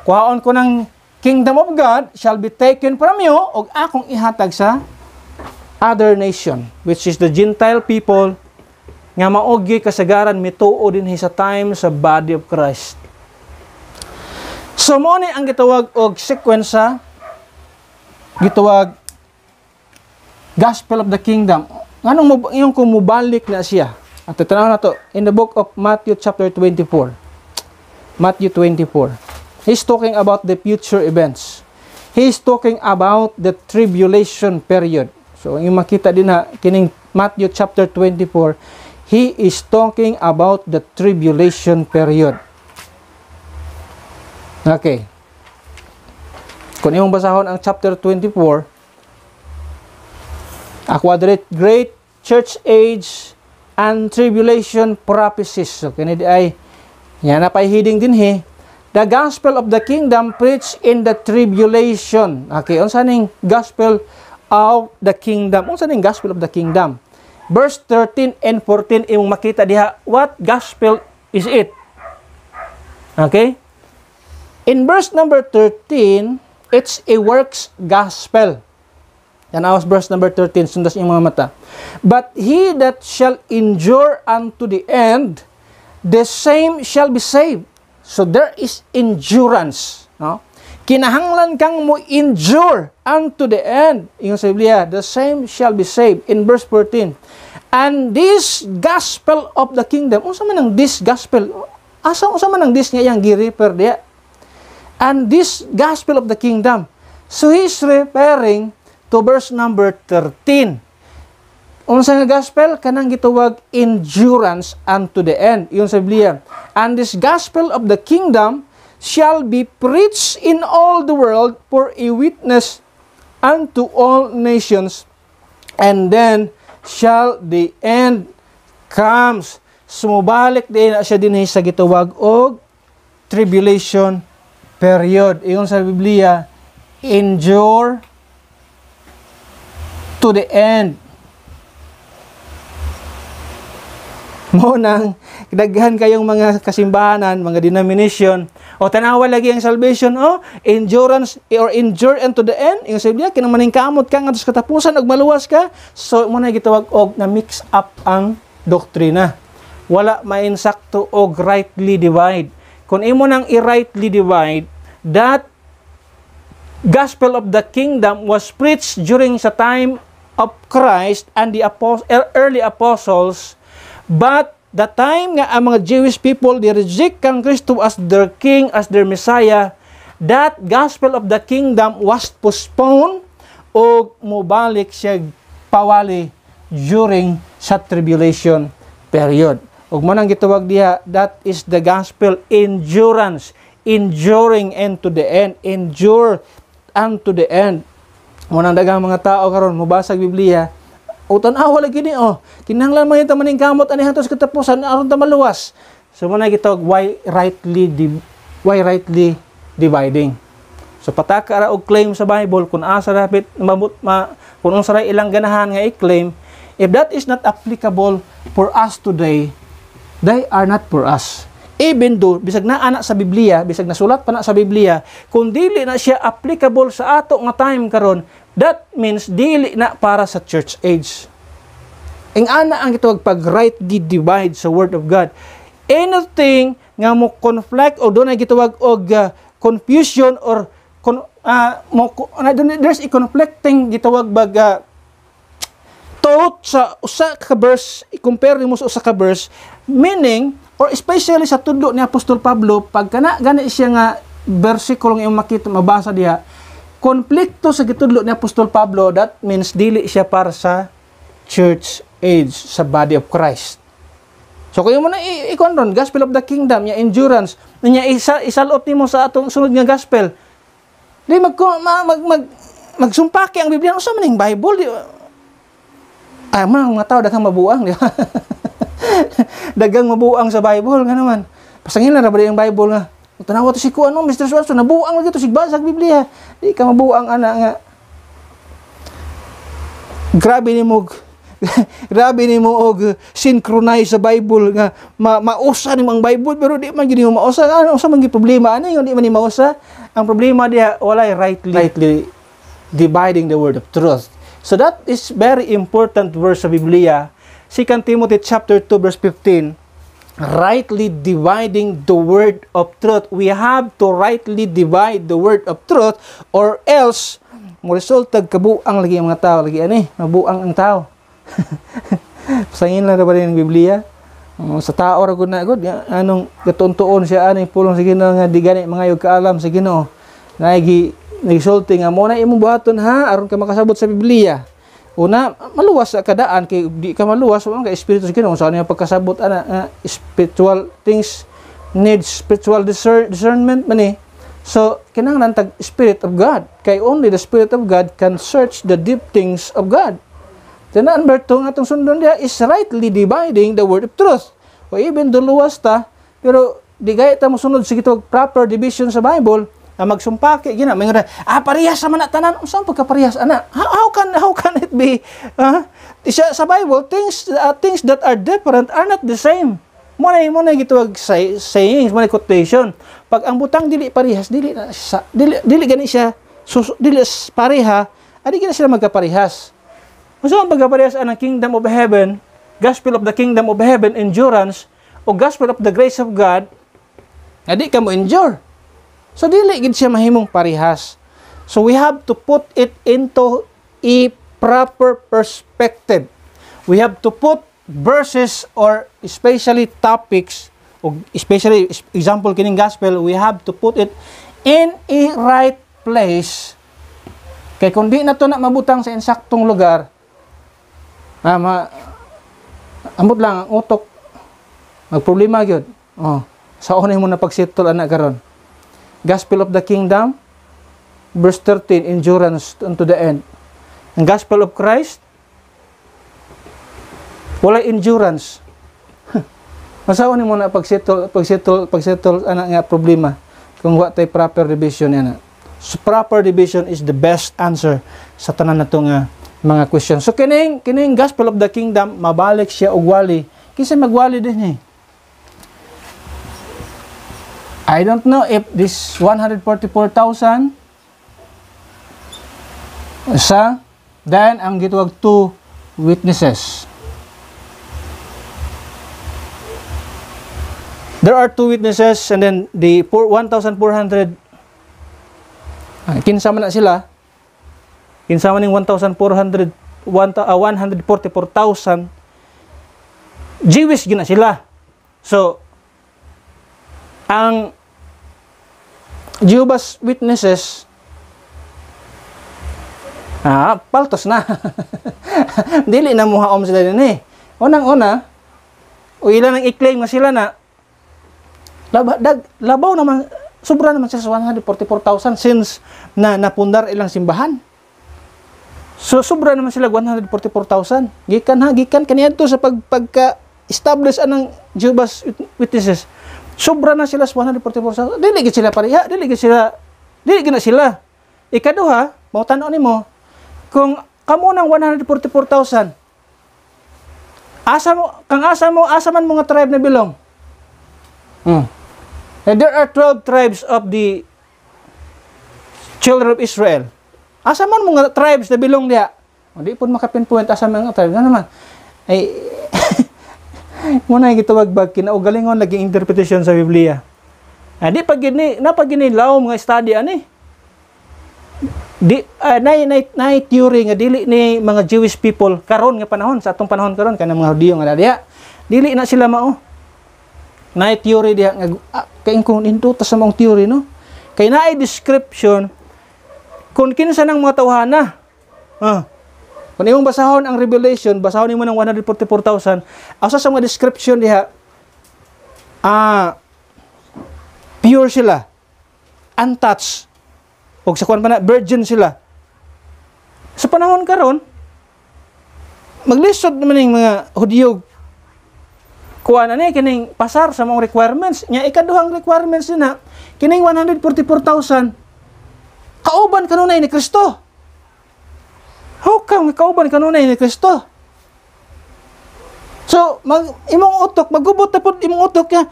Kuhaon ko ng kingdom of God shall be taken from you og akong ihatag sa other nation, which is the Gentile people nga maogi kasagaran mituo din sa time sa body of Christ. So mo ni ang gitawag og sequence sa gitawag Gospel of the Kingdom. Nganong yung kumubalik na siya? At tanaw na to in the book of Matthew chapter 24. Matthew 24. He's talking about the future events. He's talking about the tribulation period. So yung makita din kining Matthew chapter 24, he is talking about the tribulation period. Okay. Kung imong basahon ang chapter 24, a great church age and tribulation prophecies. So, kanidi ay, yan na pahiding din the gospel of the kingdom preached in the tribulation. Okay, unsa ning gospel of the kingdom? Unsa ning gospel of the kingdom? Verse 13 and 14, imong makita diha, what gospel is it? Okay? In verse number 13, it's a works gospel. Yan awas verse number 13, sundas yung mga mata. But he that shall endure unto the end, the same shall be saved. So there is endurance. No? Kinahanglan kang mo endure unto the end. Yung sa Biblia, the same shall be saved. In verse 14. And this gospel of the kingdom, unsa man ang this gospel? Unsa man ang this nga yang gi-refer diha? And this gospel of the kingdom. So he's referring to verse number 13. Unsa nga gospel? Kanang gitawag endurance unto the end. Yung sa Biblia. And this gospel of the kingdom shall be preached in all the world for a witness unto all nations. And then shall the end comes. Sumubalik din siya din sa gitawag og tribulation period. Yung sa Biblia, endure to the end. Mo nang daghan kayong mga kasimbahanan, mga denomination, o tanawa lagi ang salvation, endurance or endure unto the end. Yung sa Biblia, kinamaning kamot ka nga sa katapusan og maluwas ka. So mo na gitawag og na mix up ang doktrina. Wala mainsakto og rightly divide. Kung imo nang i-rightly divide, that gospel of the kingdom was preached during sa time of Christ and the early apostles, but the time nga ang mga Jewish people they reject kang Kristo as their king, as their Messiah, that gospel of the kingdom was postponed o mubalik siya pawali during sa tribulation period. Ug man ang gitawag diha, that is the gospel endurance, enduring unto the end, endure unto the end. Munang daghang mga tao karon mobasag Biblia, utan-awa lagi ni kinahanglan man ita maning kamot ani hantos katapusan aron ta maluwas. So muna gitawag why rightly dividing. So pataka ra og claim sa Bible kung asa dapat kung unsa ra ilang ganahan nga i-claim, if that is not applicable for us today, they are not for us. Even though, bisag na anak sa Biblia, bisag nasulat pa na sa Biblia, kung dili na siya applicable sa ato nga time karon, that means dili na para sa church age. Ang ana ang gitawag pag rightly divide sa Word of God. Anything nga mo conflict o doon ay gitawag og confusion or there's a conflicting gitawag bag thought sa usa ka verse, i-compare mo sa usa ka verse, meaning or especially sa tudlo ni Apostol Pablo, pag gani siya nga versikulong yung makita, mabasa diha, konflikto sa gitudlo ni Apostol Pablo, that means dili siya para sa church age, sa body of Christ. So kung mo na ikon ron, gospel of the kingdom, yung endurance, niya isalot nimo sa atong sunod nga gospel, di magsumpaki ang Biblia, sa maning Bible, di mga tao daghang mabuang, di ba? Dagang mabuang sa Bible nga naman. Pasangin na ba yung Bible nga? Tanawa to si ko Mr. Swanson, nabuang lagi to sigbasa sa Biblia. Di ka mabuang ana nga. Grabe ni mo og synchronize sa Bible nga mausa ni ang Bible pero di man gid mo mausa. Ano sa man problema ani di man ni mausa? Ang problema diha walay rightly dividing the word of truth. So that is very important verse sa Biblia. 2 Timothy chapter 2 verse 15, rightly dividing the word of truth. We have to rightly divide the word of truth or else mo resultag kabuang lagi ang mga tao, lagi ani, mabuang ang tao. Pasangin lang ba rin ang Biblia? Sa tao ra gud na gud anong katuntuon siya ani pulong sa Ginoo nga di gani mangayog kaalam sa Ginoo. Nagsulti nga mo na imong buhaton ha aron ka makasabot sa Biblia. Una, maluwas sa kadaan kay di ka maluwas mo ka espiritu sa Ginoo sa ano pagkasabot ana spiritual things need spiritual discernment man eh. So kinahanglan tag Spirit of God kay only the Spirit of God can search the deep things of God. Then number 2 nga atong sundon diha is rightly dividing the word of truth. O even do luwas ta pero di gaya ta mo sunod sa gitawag proper division sa Bible. Magsumpaki gina may parehas man na tanan unsa pagkaparehas ana how can it be sa Bible things that are different are not the same mo na gitawag sayings mo na quotation pag ang butang dili parehas dili gani siya dili pareha adi gina sila magkaparehas unsa ang pagkaparehas ang kingdom of heaven, gospel of the kingdom of heaven, endurance o gospel of the grace of God adi ka mo endure. So, dili gid siya mahimong parehas. So, we have to put it into a proper perspective. We have to put verses or especially topics, or especially example kining gospel, we have to put it in a right place. Kaya kung di na to na mabutang sa insaktong lugar, ambot lang ang utok, magproblema gyud. Sa unay mo na pagsitol anak karon. Gospel of the kingdom, verse 13, endurance unto the end. Ang gospel of Christ, wala endurance. Masawa ni mo na pagsettle anak nga problema kung wa tay proper division ana. So proper division is the best answer sa tanan nato nga mga questions. So kining gospel of the kingdom mabalik siya og wali. Kinsa magwali din eh. I don't know if this 144,000 then ang gitawag 2 witnesses. There are 2 witnesses and then the 1,400 kinsa man na sila? Kinsa man ning 1,400 144,000 Jewish gina sila. So ang Jehovah's Witnesses paltos na. Dili na muhaom sila din eh. Unang-una, o ilan ang i-claim nga sila na labaw naman, sobra naman siya sa 144,000 since na napundar ilang simbahan. So sobra naman sila 144,000. Gikan kaniadto sa pagka-establish anang Jehovah's Witnesses. Sobra na sila sa 144,000. Dili gid sila pareha, dili gid na sila. Ikaduha, mao tan-aw nimo, kung kamo nang 144,000. Asa man mo nga tribe na bilong? And there are 12 tribes of the children of Israel. Asa man mga tribes na bilong diha? Di po makapinpoint asa mga tribes. Ano naman? Ay, muna yung gitawag-bag, kinaugalingon naging interpretation sa Biblia. Di pag napaginilaw mga study ani. Di nay theory nga dili ni mga Jewish people karon nga panahon sa atong panahon karon kana mga Hudiyo nga diha. Dili na sila mao. Nay theory diha nga kay kung into ta sa mong theory no. Kay naay description kung kinsa nang mga tawhana. Kung imong basahon ang Revelation, basahon nimo ng 144,000, asa sa mga description diha pure sila, untouched, o sa kuwan pa na, virgin sila. Sa panahon karon, maglisod naman yung mga Hudiyo, kuwan ani kining pasar sa mga requirements. Nya ikaduhang requirements na, kining 144,000, kauban kanunay ni Kristo. How come kauban kanunay ni Kristo? So, imong utok, magubot na po imong utok niya,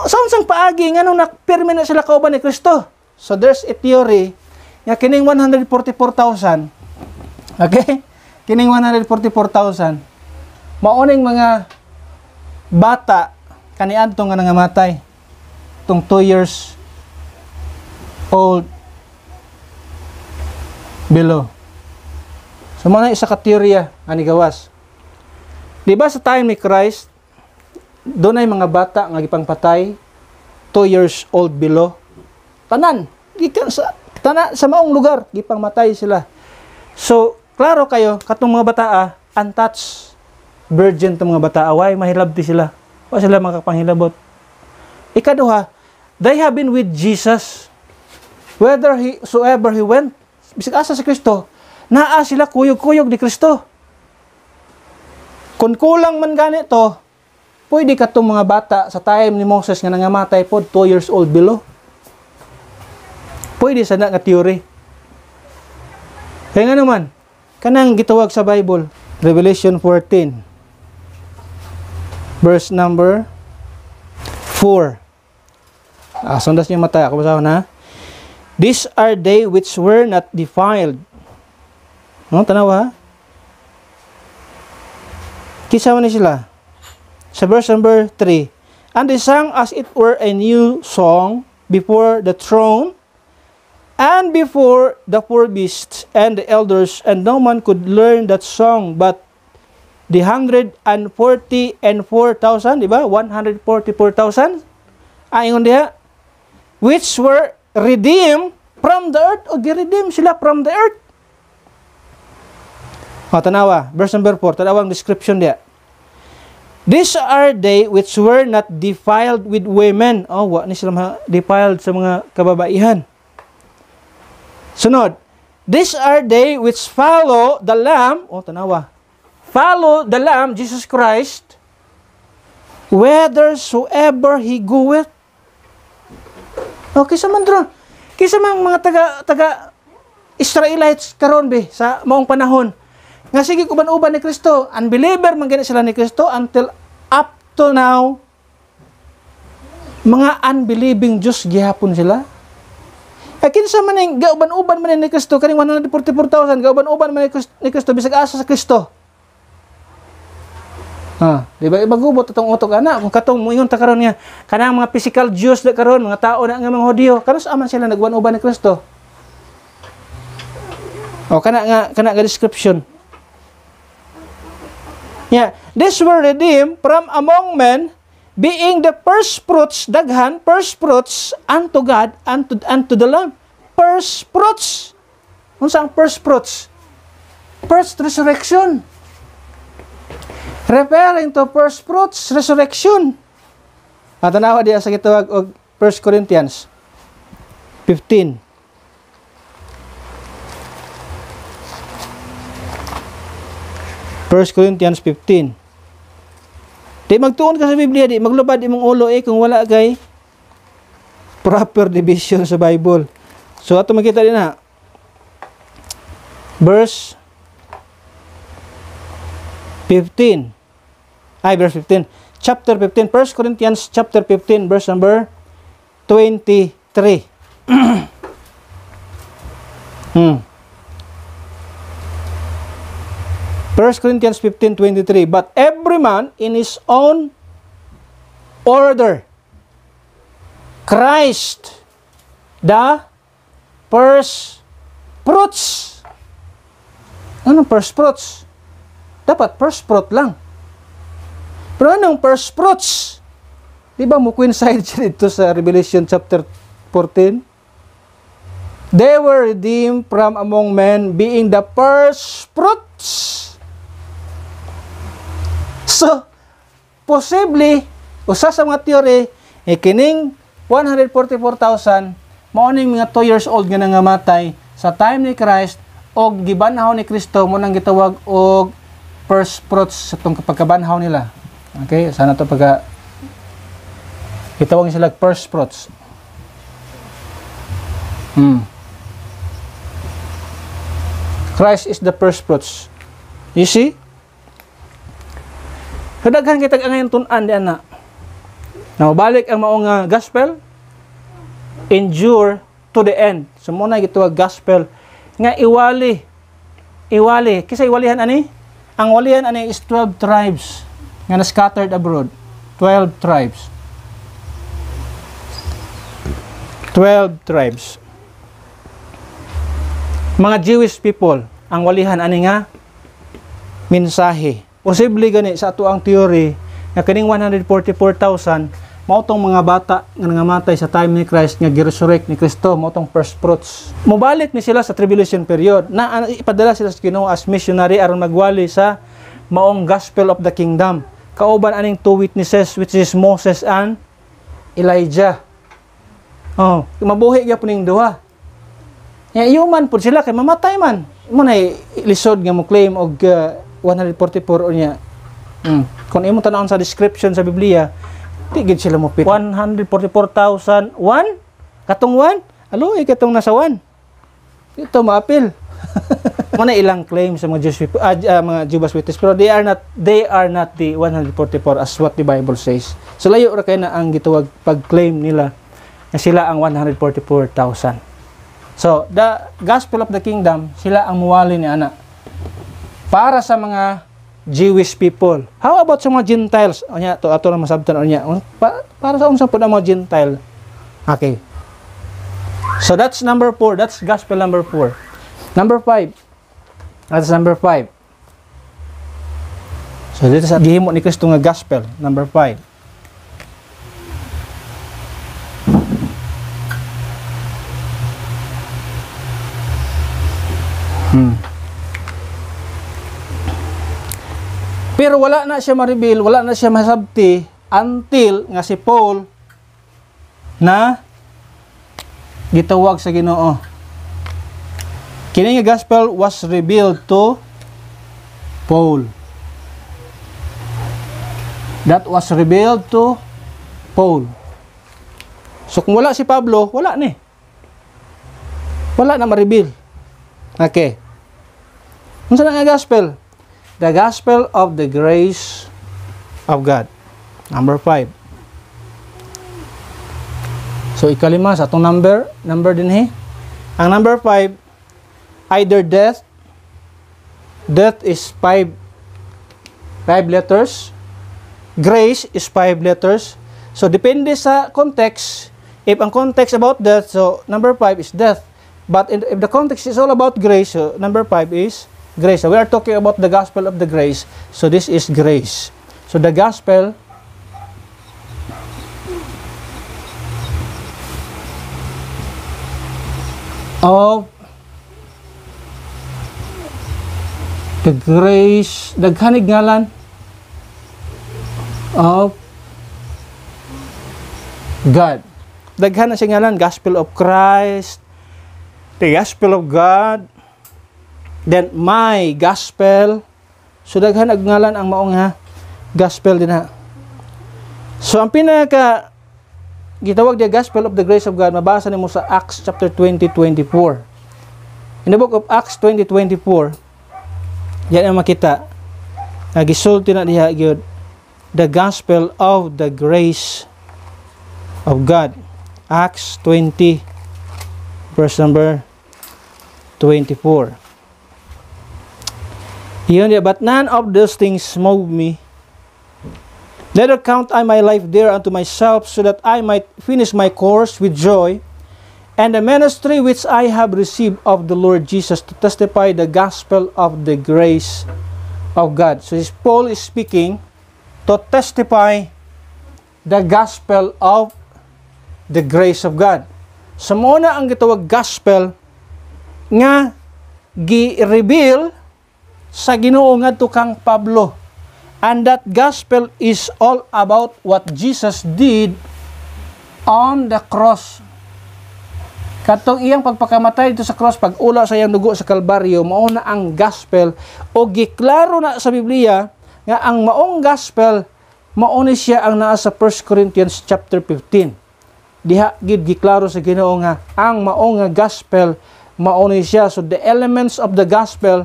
sang paagi nga nung nakpirme na sila kauban ni Kristo. So there's a theory nga kining 144,000. Okay? Kining 144,000. Maoning mga bata kaniadto nga nangamatay. Tung 2 years old below. So mga isa ka teorya ani gawas. Di ba sa time ni Christ, doon ay mga bata nga gipangpatay 2 years old below. Tanan, gikan sa sa maong lugar gipangmatay sila. So, klaro kayo katong mga bata untouched virgin tong mga bata away mahilabti sila. Wa sila makapanghilabot. Ikaduha, they have been with Jesus. Whether soever he went, bisag asa sa Kristo, naa sila kuyog-kuyog ni Kristo. Kung kulang man ganito, pwede ka itong mga bata sa time ni Moses nga nangamatay po, 2 years old below. Pwede sa na nga theory. Kaya nga naman, kanang gitawag sa Bible, Revelation 14, verse number 4. Sundas niyo mata, ako basahin na. These are they which were not defiled. Tanaw ha? Kisa man ni sila. Sa verse number 3. And they sang as it were a new song before the throne and before the four beasts and the elders, and no man could learn that song but the 144,000, di ba? 144,000. Ayon diha, which were redeemed from the earth, o gi-redeem sila from the earth. Tanawa, verse number 4, tanawang description diha. These are they which were not defiled with women. Wa ni sila defiled sa mga kababaihan. Sunod, these are they which follow the Lamb. Tanawa. Follow the Lamb, Jesus Christ, whithersoever he goeth. Kisa man dron. Kisa man mga taga Israelites karon be sa maong panahon. Nga sige uban-uban ni Kristo, unbeliever man gani sila ni Kristo until up to now. Mga unbelieving Diyos gihapon sila. Kinsa man ning gauban-uban man ni Kristo kaning 144,000 gauban-uban man ni Kristo bisag asa sa Kristo. Di ba ibagubot atong utok ana kung katong moingon ta karon nga kanang mga physical Jews na karon mga tao na nga mga Hudiyo kanos aman sila nagwan-uban ni Kristo. Kana nga description. These were redeemed from among men, being the first fruits, daghan, first fruits unto God, unto the Lamb. First fruits. Unsa ang first fruits? First resurrection. Referring to first fruits, resurrection. Tanawa diya sa gitawag og 1 Corinthians 15. 1 Corinthians 15. Di magtuon ka sa Biblia, di maglubad imong ulo kung wala kay proper division sa Bible. So ato makita din na. Verse 15. Verse 15. chapter 15. 1 Corinthians chapter 15, verse number 23. 1 Corinthians 15:23. But every man in his own order. Christ, the first fruits. Anong first fruits? Dapat first fruit lang. Pero anong first fruits? Di ba mo coincide siya dito sa Revelation chapter 14? They were redeemed from among men, being the first fruits. So, possibly, usa sa mga teori, kining 144,000, maoning mga 2 years old nga nangamatay sa time ni Christ, o gibanhaw ni Kristo, mo nang gitawag og first fruits sa itong pagkabanhaw nila. Okay? Sana ito pagka itawag sila first fruits. Christ is the first fruits. You see? Kadaghan kita ngayon tunan di ana. Na mabalik ang maong gospel, endure to the end. So muna gitawag gospel nga iwali. Kisa iwalihan ani? Ang walihan ani is 12 tribes nga na scattered abroad. 12 tribes. 12 tribes. Mga Jewish people, ang walihan ani nga mensahe. Posible gani sa ato ang theory nga kining 144,000 mao tong mga bata nga nangamatay sa time ni Christ nga gi-resurrect ni Kristo, mao tong first fruits. Mobalik ni sila sa tribulation period na ipadala sila sa Ginoo as missionary aron magwali sa maong gospel of the kingdom. Kauban aning 2 witnesses which is Moses and Elijah. Oh, mabuhi gyapon ning duha. Ya human pud sila kay mamatay man. Mo na lisod nga mo claim og 144 o niya. Kung imo tanawon sa description sa Biblia, tigid sila mo pit. 144,000 1 katong 1. Alo katong nasa 1. Ito maapil. Mana ilang claim sa mga Jewish people, mga Jehovah's Witnesses, pero they are not the 144 as what the Bible says. So layo ra kay na ang gituwag pag-claim nila na sila ang 144,000. So the gospel of the kingdom, sila ang muwali ni ana para sa mga Jewish people. How about sa mga Gentiles? Onya to ato na masabtan onya. Para sa unsa pud ang mga Gentile? Okay. So that's number 4. That's gospel number 4. Number 5. That's number 5. So dito sa gihimo ni Kristo nga gospel, number 5. Pero wala na siya ma-reveal, wala na siya masabti until nga si Paul na gitawag sa Ginoo. Kini nga gospel was revealed to Paul. That was revealed to Paul. So kung wala si Pablo, wala ni. Wala na ma-reveal. Okay. Unsa na nga gospel? The gospel of the grace of God. Number 5. So ikalima sa atong number dinhi. Ang number 5, either death. Death is 5 letters. Grace is 5 letters. So depende sa context. If ang context about death, so number 5 is death. But if the context is all about grace, so number 5 is grace. So we are talking about the gospel of the grace. So this is grace. So the gospel of the grace, daghanig ngalan of God. Daghan na siya ngalan, gospel of Christ, the gospel of God, then my gospel. So daghan ag ngalan ang maong gospel din ha. So ang pinaka gitawag dia gospel of the grace of God, mabasa nimo sa Acts chapter 20:24. In the book of Acts 20:24, yan ang makita. Nagisulti na diha gyud the gospel of the grace of God. Acts 20, verse number 24. Yun, but none of those things move me. Neither count I my life dear unto myself, so that I might finish my course with joy, and the ministry which I have received of the Lord Jesus, to testify the gospel of the grace of God. So Paul is speaking to testify the gospel of the grace of God. So muna ang gitawag gospel nga gi-reveal sa Ginoo ngadto kang Pablo. And that gospel is all about what Jesus did on the cross. Katong iyang pagpakamatay dito sa cross, pag-ula sa iyang dugo sa Kalbaryo, mao na ang gospel, o giklaro na sa Biblia nga ang maong gospel mao ni siya ang naa sa 1 Corinthians chapter 15. Diha gid giklaro sa Ginoo nga ang maong gospel mao ni siya. So the elements of the gospel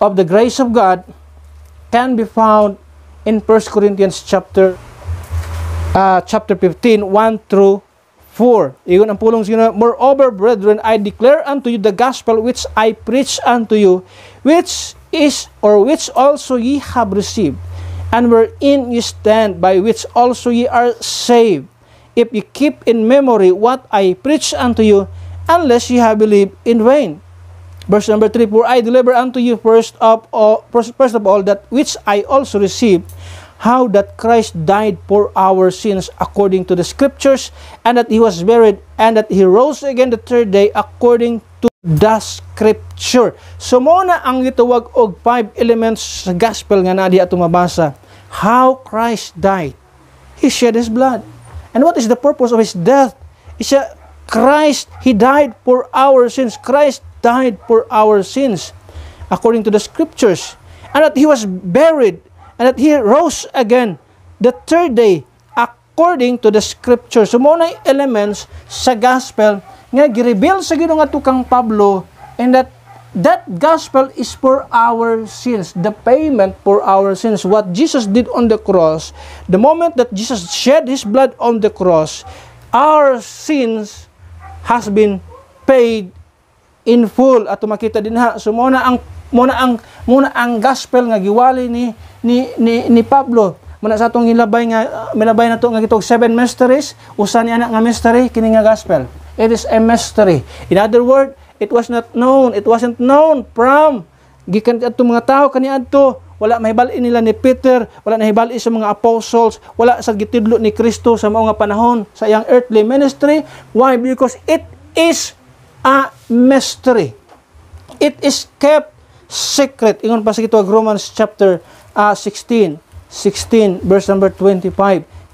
of the grace of God can be found in 1 Corinthians chapter 15, 1 through 4. Iyon ang pulong sino. Moreover, brethren, I declare unto you the gospel which I preach unto you, which also ye have received, and wherein ye stand, by which also ye are saved, if ye keep in memory what I preach unto you, unless ye have believed in vain. Verse number 3, for I deliver unto you first of all that which I also received, how that Christ died for our sins according to the Scriptures, and that He was buried, and that He rose again the third day according to the Scripture. So muna ang gitawag og 5 elements sa gospel nga na diha ato mabasa. How Christ died. He shed His blood. And what is the purpose of His death? Christ, He died for our sins. Christ died for our sins according to the Scriptures, and that He was buried, and that He rose again the third day according to the Scriptures. So mo na elements sa gospel nga gi-reveal sa Ginoo ngadto kang Pablo, and that gospel is for our sins, the payment for our sins. What Jesus did on the cross, the moment that Jesus shed His blood on the cross, our sins has been paid in full. At makita din ha. So muna ang gospel nga giwali ni Pablo. Muna sa atong milabay na to nga gitog 7 mysteries, usa ni anak nga mystery kini nga gospel. It is a mystery. In other word, it wasn't known from gikan adto mga tao kaniadto. Wala mahibal nila ni Peter, wala nahibal sa mga apostles, wala sa gitidlo ni Kristo sa mga panahon sa iyang earthly ministry. Why? Because it is a mystery. It is kept secret. Ingon pa sa kitawag Romans chapter 16 verse number 25.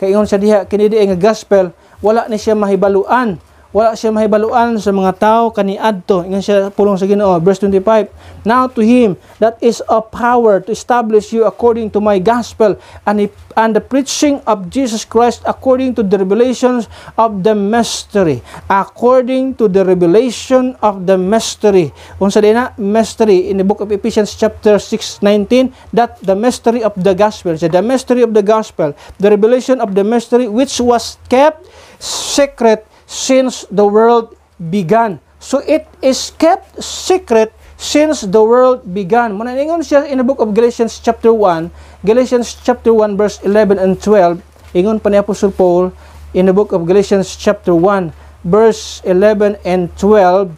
Kay ingon sa diha kini di nga gospel, wala ni siya mahibaluan. Wala siya mahibaluan sa mga tao kaniadto. Ingon siya pulong sa Ginoo, verse 25. Now to Him that is of power to establish you according to my gospel, and the preaching of Jesus Christ according to the revelations of the mystery. According to the revelation of the mystery. Unsa din na mystery in the book of Ephesians chapter 6:19, that the mystery of the gospel. So the mystery of the gospel, the revelation of the mystery which was kept secret since the world began. So it is kept secret since the world began. Muna ingon siya in the book of Galatians chapter 1 verse 11 and 12. Ingon pa ni Apostle Paul in the book of Galatians chapter 1 verse 11 and 12.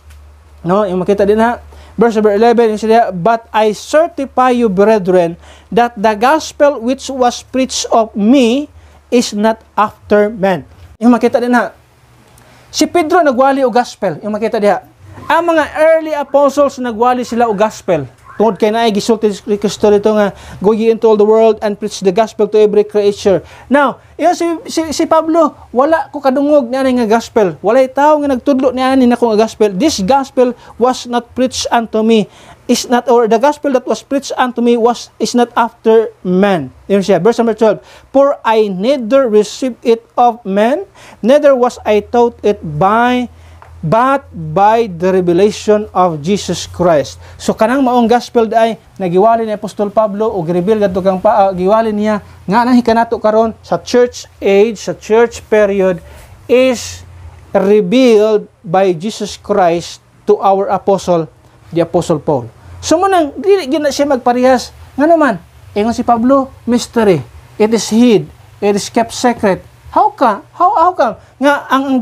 No, yung makita din ha. Verse number 11, yung siya, but I certify you, brethren, that the gospel which was preached of me is not after men. Yung makita din ha. Si Pedro nagwali o gospel, yung makita diha. Ang mga early apostles nagwali sila o gospel. Tungod kay naay gisulti ni Kristo dito nga, go ye into all the world and preach the gospel to every creature. Now, yun si Pablo, wala ko kadungog niya nga gospel. Walay tao nga nagtudlo niya ni nako nga gospel. This gospel was not preached unto me. The gospel that was preached unto me is not after men. Yun siya, verse number 12. For I neither received it of men, neither was I taught it by but by the revelation of Jesus Christ. So kanang maong gospel ay nagiwali ni Apostol Pablo o gireveal gadto kang giwali niya nga nang hikanato karon sa church age, sa church period is revealed by Jesus Christ to our apostle, the Apostle Paul. So manang dili gyud na siya magparehas nga naman ingon si Pablo, mystery, it is hid, it is kept secret. How come? How come? Nga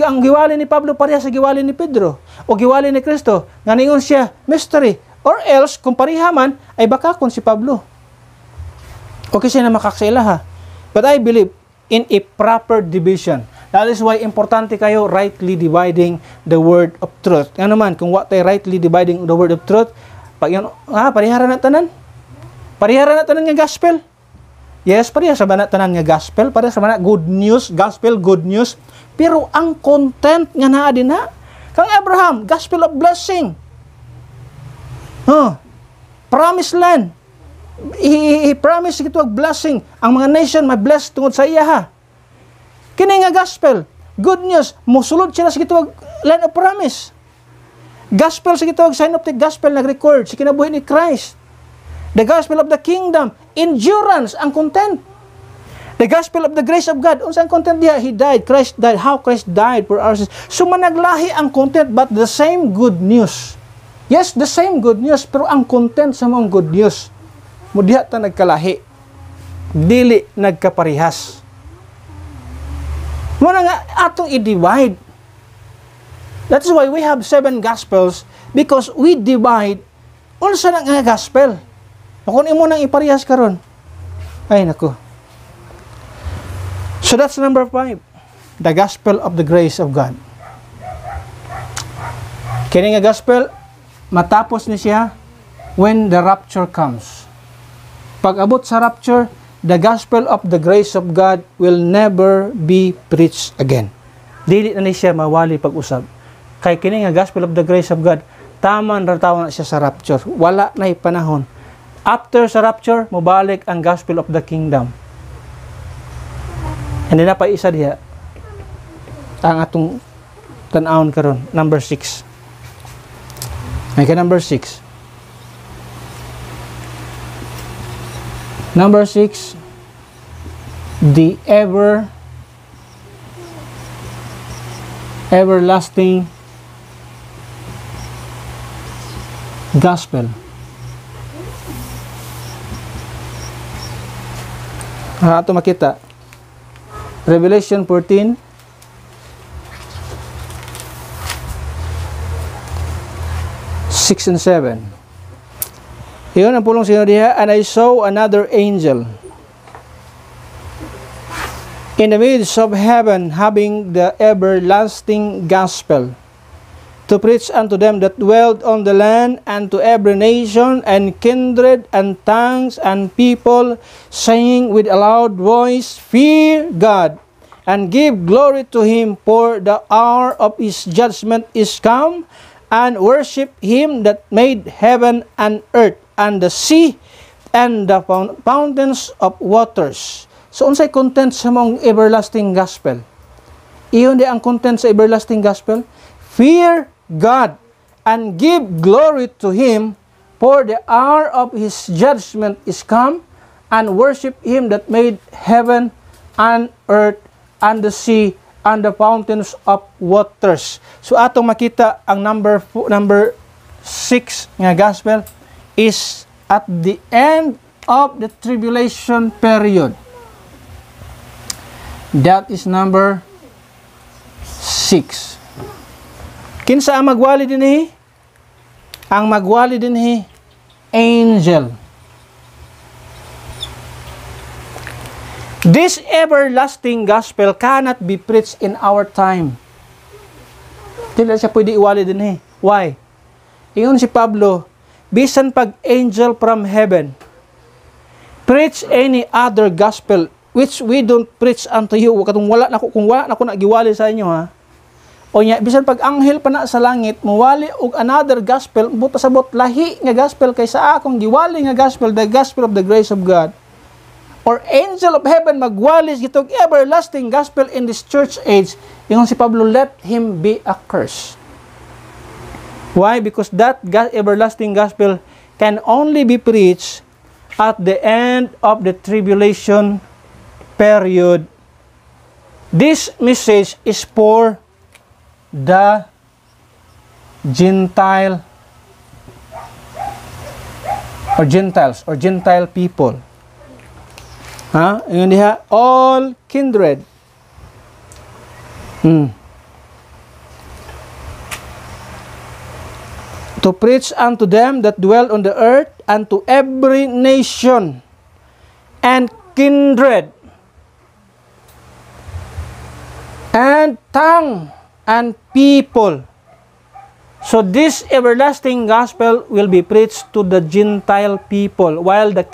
ang giwali ni Pablo pareha sa giwali ni Pedro o giwali ni Kristo nga ningon siya mystery, or else kung pareha man ay baka kon si Pablo. Okay siya na makaksaila ha. But I believe in a proper division. That is why importante kayo rightly dividing the word of truth. Nga naman kung what ay rightly dividing the word of truth, pag yun, parihara na tanan. Parihara na tanan nga gospel. Yes, pareha sa banat tanan nga gospel, pareha sa banat good news, gospel, good news. Pero ang content nga naa din ha, kang Abraham, gospel of blessing. Promised land. He promised ito ang blessing. Ang mga nation ma-bless tungod sa iya ha. Kini nga gospel, good news, musulod sila sa ito land of promise. Gospel sa ito synoptic gospel nag-record sa kinabuhi ni Christ. The gospel of the kingdom, endurance ang content. The gospel of the grace of God, unsa ang content diha? He died, Christ died. How Christ died for our sins. So managlahi ang content but the same good news. Yes, the same good news pero ang content sa mong good news mo diha ta nagkalahi. Dili nagkaparehas. Mo nga atong i-divide. That's why we have 7 gospels because we divide unsa na nga gospel. Kung imo nang iparehas karon. Ay nako. So that's number 5. The gospel of the grace of God. Kini nga gospel matapos ni siya when the rapture comes. Pag abot sa rapture, the gospel of the grace of God will never be preached again. Dili na ni siya mawali pag-usab. Kay kini nga gospel of the grace of God, taman ra tawo na siya sa rapture. Wala na panahon. After sa rapture, mabalik ang gospel of the kingdom. Hindi na pa isa diha. Ang atong tan-awon karon, number 6. May ka number 6. Number 6, the everlasting gospel. Ato makita Revelation 14 6 and 7. Iyon ang pulong sino diha, and I saw another angel in the midst of heaven having the everlasting gospel to preach unto them that dwelled on the land, and to every nation and kindred and tongues and people, saying with a loud voice, Fear God, and give glory to Him, for the hour of His judgment is come, and worship Him that made heaven and earth, and the sea, and the fountains of waters. So, unsay content sa mong everlasting gospel? Iyon di ang content sa everlasting gospel? Fear God, and give glory to Him, for the hour of His judgment is come, and worship Him that made heaven and earth, and the sea, and the fountains of waters. So atong makita ang number 6 nga gospel is at the end of the tribulation period. That is number 6. Kinsa ang magwali dinhi? Ang magwali dinhi angel. This everlasting gospel cannot be preached in our time. Dili siya pwede iwali dinhi. Why? Ingon si Pablo, bisan pag angel from heaven preach any other gospel which we don't preach unto you. Kung wala na ko nagiwali sa inyo ha. O nya, bisan pag anghel pa na sa langit, muwali og another gospel, buta sabot lahi nga gospel kaysa akong giwali nga gospel, the gospel of the grace of God. Or angel of heaven magwalis gitog everlasting gospel in this church age. Ingon si Pablo, let him be accursed. Why? Because that everlasting gospel can only be preached at the end of the tribulation period. This message is for the Gentile or Gentiles or Gentile people. Yun diha, all kindred. To preach unto them that dwell on the earth, and to every nation and kindred and tongue and people. So this everlasting gospel will be preached to the Gentile people, while the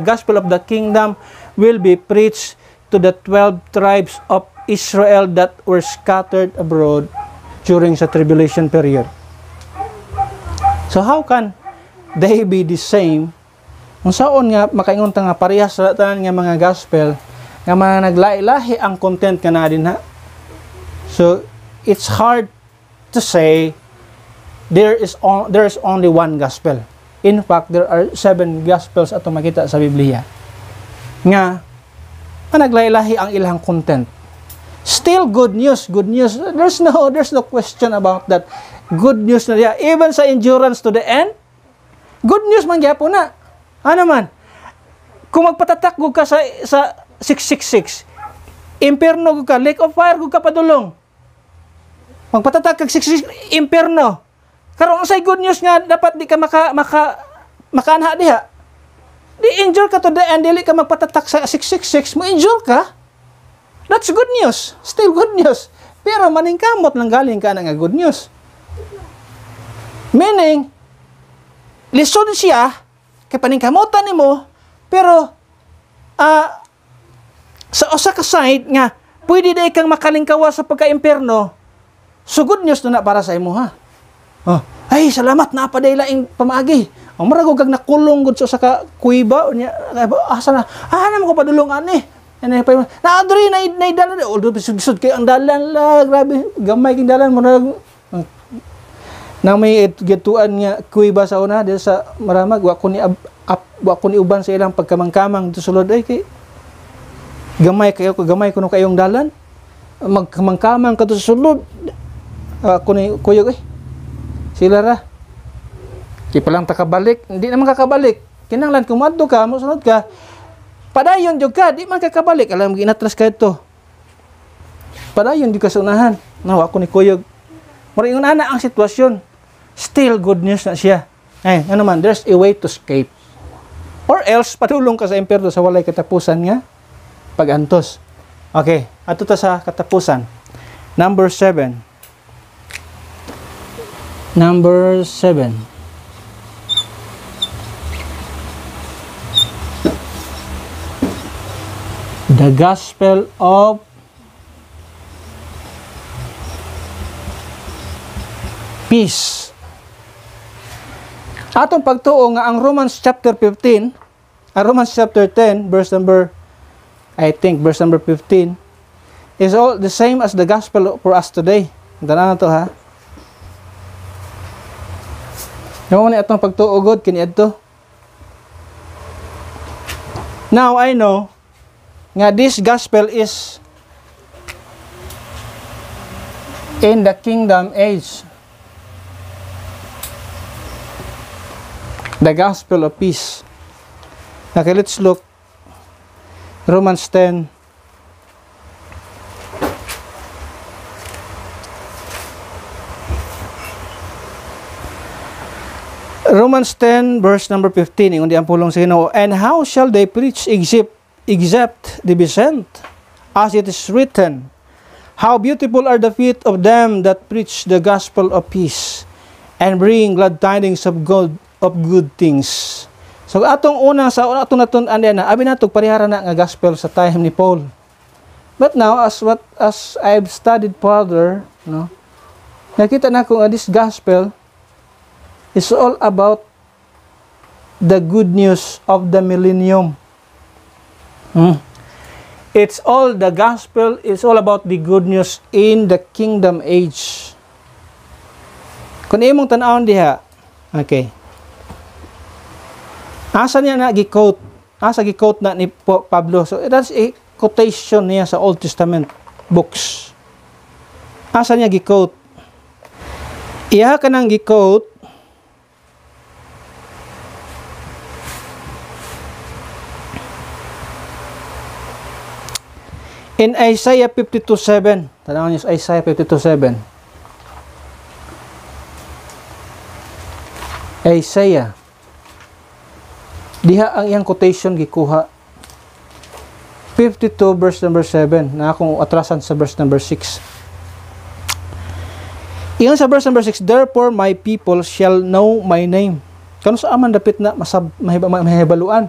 gospel of the kingdom will be preached to the 12 tribes of Israel that were scattered abroad during the tribulation period. So how can they be the same? Kung saon nga makaingon ta nga parehas sa tanan nga mga gospel nga mga naglahi-lahi ang content nga na dinha. So it's hard to say there is only one gospel. In fact, there are 7 gospels ato makita sa Biblia nga naglahi-lahi ang ilang content. Still good news. There's no question about that. Good news na diya. Even sa endurance to the end, good news man gyapon na. Ano man? Kung magpatatak ka sa 666, impierno ka, lake of fire ka padulong. Magpatatak kag 666, impierno. Karon say good news nga dapat di ka makaanha diha. Di injure ka to the end, dili ka magpatatak sa 666, mo injure ka. That's good news. Still good news. Pero maningkamot lang galing ka na nga good news. Meaning, lisod siya, kay paningkamutan nimo, pero sa usa ka side nga, pwede day kang makalingkawa sa pagka-impierno, so good news na para sa imo ha. Ay, salamat na pa day laing pamaagi. Ang maragog kag nakulong gud sa ka kuiba nya asa na. Mo ko padulong ani. Ano pa na adri na dalan although bisud kay ang dalan la grabe gamay king dalan mo na may gituan nga kuiba sa una diya sa Maramag wa ko ni uban sa ilang pagkamangkamang dito sulod ay kay gamay kuno kayong dalan magkamangkamang kadto sa sulod ako ni kuyog sila ra kay palang takabalik hindi naman kakabalik kinahanglan kumadto ka mo sunod ka padayon jud ka di man kakabalik alam ginatras ka ito padayon di ka sa unahan na ako ni kuyog moringon ana ang sitwasyon. Still good news na siya. Ay, ano man, there's a way to escape. Or else, padulong ka sa impierno sa walay katapusan nga pag-antos. Okay, ato ta sa katapusan. Number 7. Number 7. The gospel of peace. Atong pagtuo nga ang Romans chapter 15, Romans chapter 10, verse number 15, is all the same as the gospel for us today. Tanaw na to ha. Yung ni atong pagtuo god kini adto. Now I know nga this gospel is in the kingdom age. The gospel of peace. Okay, let's look. Romans 10. Romans 10 verse number 15. Ingon di ang pulong sa Ginoo. And how shall they preach except they be sent? As it is written, how beautiful are the feet of them that preach the gospel of peace and bring glad tidings of good things. So atong unang sa atong natun-an na abi natog parihara na nga gospel sa time ni Paul. But now as I've studied further, no, nakita na ko nga this gospel is all about the good news of the millennium. It's all the gospel is all about the good news in the kingdom age. Kung imong tan-awon diha, okay. Asa niya na gi-quote? Asa gi-quote na ni Pablo? So that's a quotation niya sa Old Testament books. Asa niya gi-quote? Iya ka nang gi-quote in Isaiah 52:7. Tanaw niyo sa Isaiah 52:7. Isaiah. Diha ang iyang quotation gikuha. 52 verse number 7. Na akong atrasan sa verse number 6. Iyan sa verse number 6, therefore my people shall know my name. Kano sa aman dapit na mahibaluan.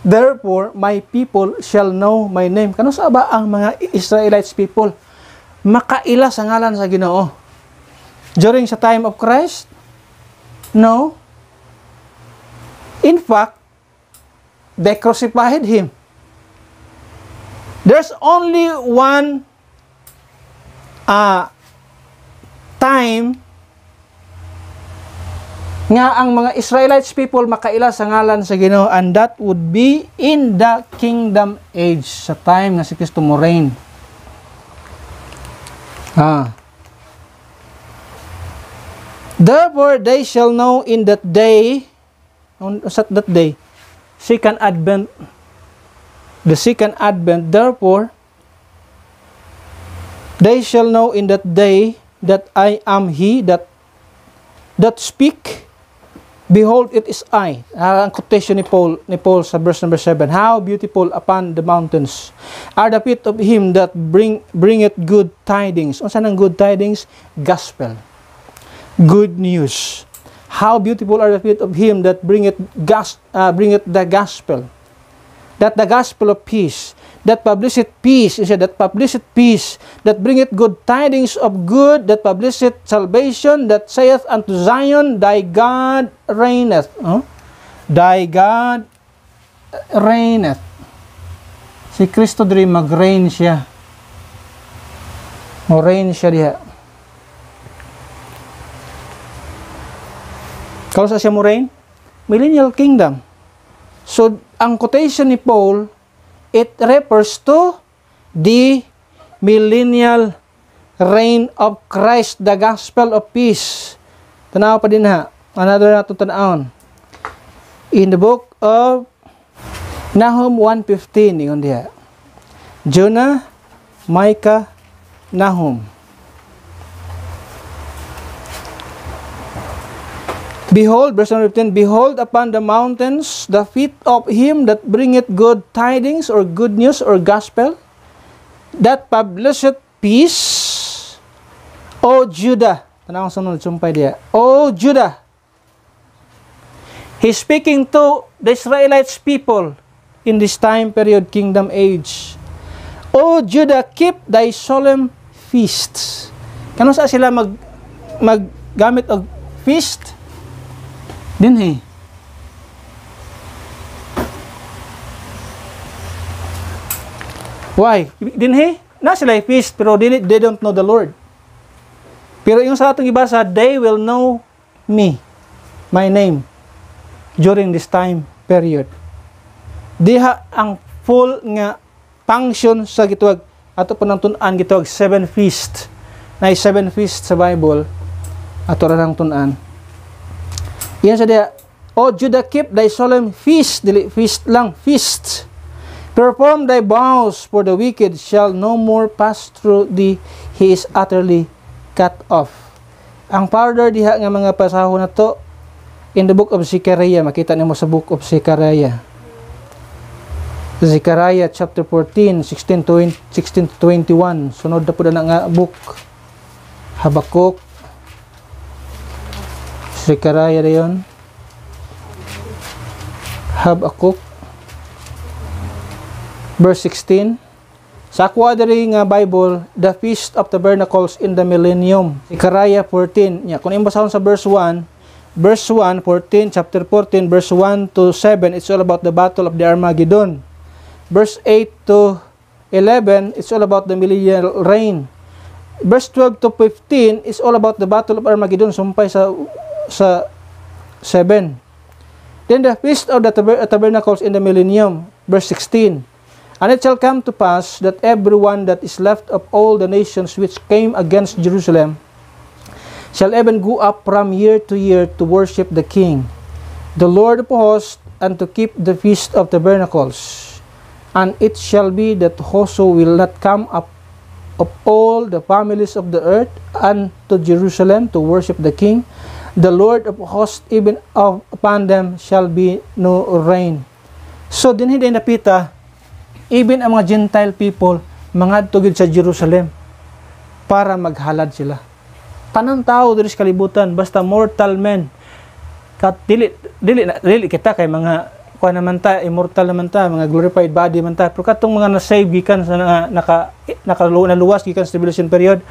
Therefore my people shall know my name. Kano sa ba ang mga Israelites people makaila sa ngalan sa Ginoo? During sa time of Christ? No. In fact, they crucified him. There's only one time nga ang mga Israelites people makaila sa ngalan sa Ginoo, and that would be in the kingdom age, sa time nga si Kristo mo reign. Therefore they shall know in that day, second advent, the second advent, therefore they shall know in that day that I am he that speak. Behold, it is I. Ang quotation ni Paul sa verse number 7. How beautiful upon the mountains are the feet of him that bringeth good tidings. Ano saan ang good tidings? Gospel. Good news. How beautiful are the feet of him that bringeth the gospel. That the gospel of peace. That publisheth peace. He said, that publisheth peace. That bringeth good tidings of good. That publisheth salvation. That saith unto Zion, thy God reigneth. Thy God reigneth. Si Kristo diri mag-reign siya. Mo-reign siya diha. Kalau sa siya mo-reign? Millennial kingdom. So, ang quotation ni Paul, it refers to the millennial reign of Christ, the gospel of peace. Tanaw pa din ha. Another nato tanawon. In the book of Nahum 1:15, ingon diha. Jonah, Micah, Nahum. Behold, verse 15, behold upon the mountains the feet of him that bringeth good tidings, or good news, or gospel, that publisheth peace. O Judah. Tanawang sunod, sumpay diya. O Judah. He's speaking to the Israelites people in this time period, kingdom age. O Judah, keep thy solemn feasts. Kano sa sila maggamit og feast? Dinhi. Why? Dinhi? Na sila feast, pero they don't know the Lord. Pero yung sa atong ibasa, they will know me, my name, during this time period. Diha ang full nga function sa gituwag, ato panangtun-an gituwag 7 feast. Na 7 feast sa Bible, ato ra nang tun-an. Yan sa diya, O Judah, keep thy solemn feast, dili feast lang, feast. Perform thy vows, for the wicked shall no more pass through thee, he is utterly cut off. Ang further diha nga mga pasahon na to, in the book of Zechariah, makita nimo sa book of Zechariah. Zechariah chapter 14, 16 to 21. Sunod na po na nga book. Habakuk. Zechariah na yun. Habakuk. Verse 16. Sa quadri nga Bible, the Feast of Tabernacles in the Millennium. Zechariah 14. Yeah, kung imbasahon sa verse 1, verse 1, 14, chapter 14, verse 1 to 7, it's all about the battle of the Armageddon. Verse 8 to 11, it's all about the millennial reign. verse 12 to 15 is all about the battle of Armageddon, sumpay sa 7. Then the feast of the tabernacles in the millennium, verse 16. And it shall come to pass that everyone that is left of all the nations which came against Jerusalem shall even go up from year to year to worship the King, the Lord of hosts, and to keep the feast of tabernacles. And it shall be that whoso will not come up of all the families of the earth unto Jerusalem to worship the King, the Lord of hosts, even upon them shall be no rain. So dinhi din napita, even ang mga Gentile people mangadto gid sa Jerusalem para maghalad sila. Tanang tao diri sa kalibutan, basta mortal men, kat dili kita kay mga kuan naman ta, immortal naman ta, mga glorified body man ta, pero katong mga na-save gikan sa nakaluwas gikan sa tribulation period,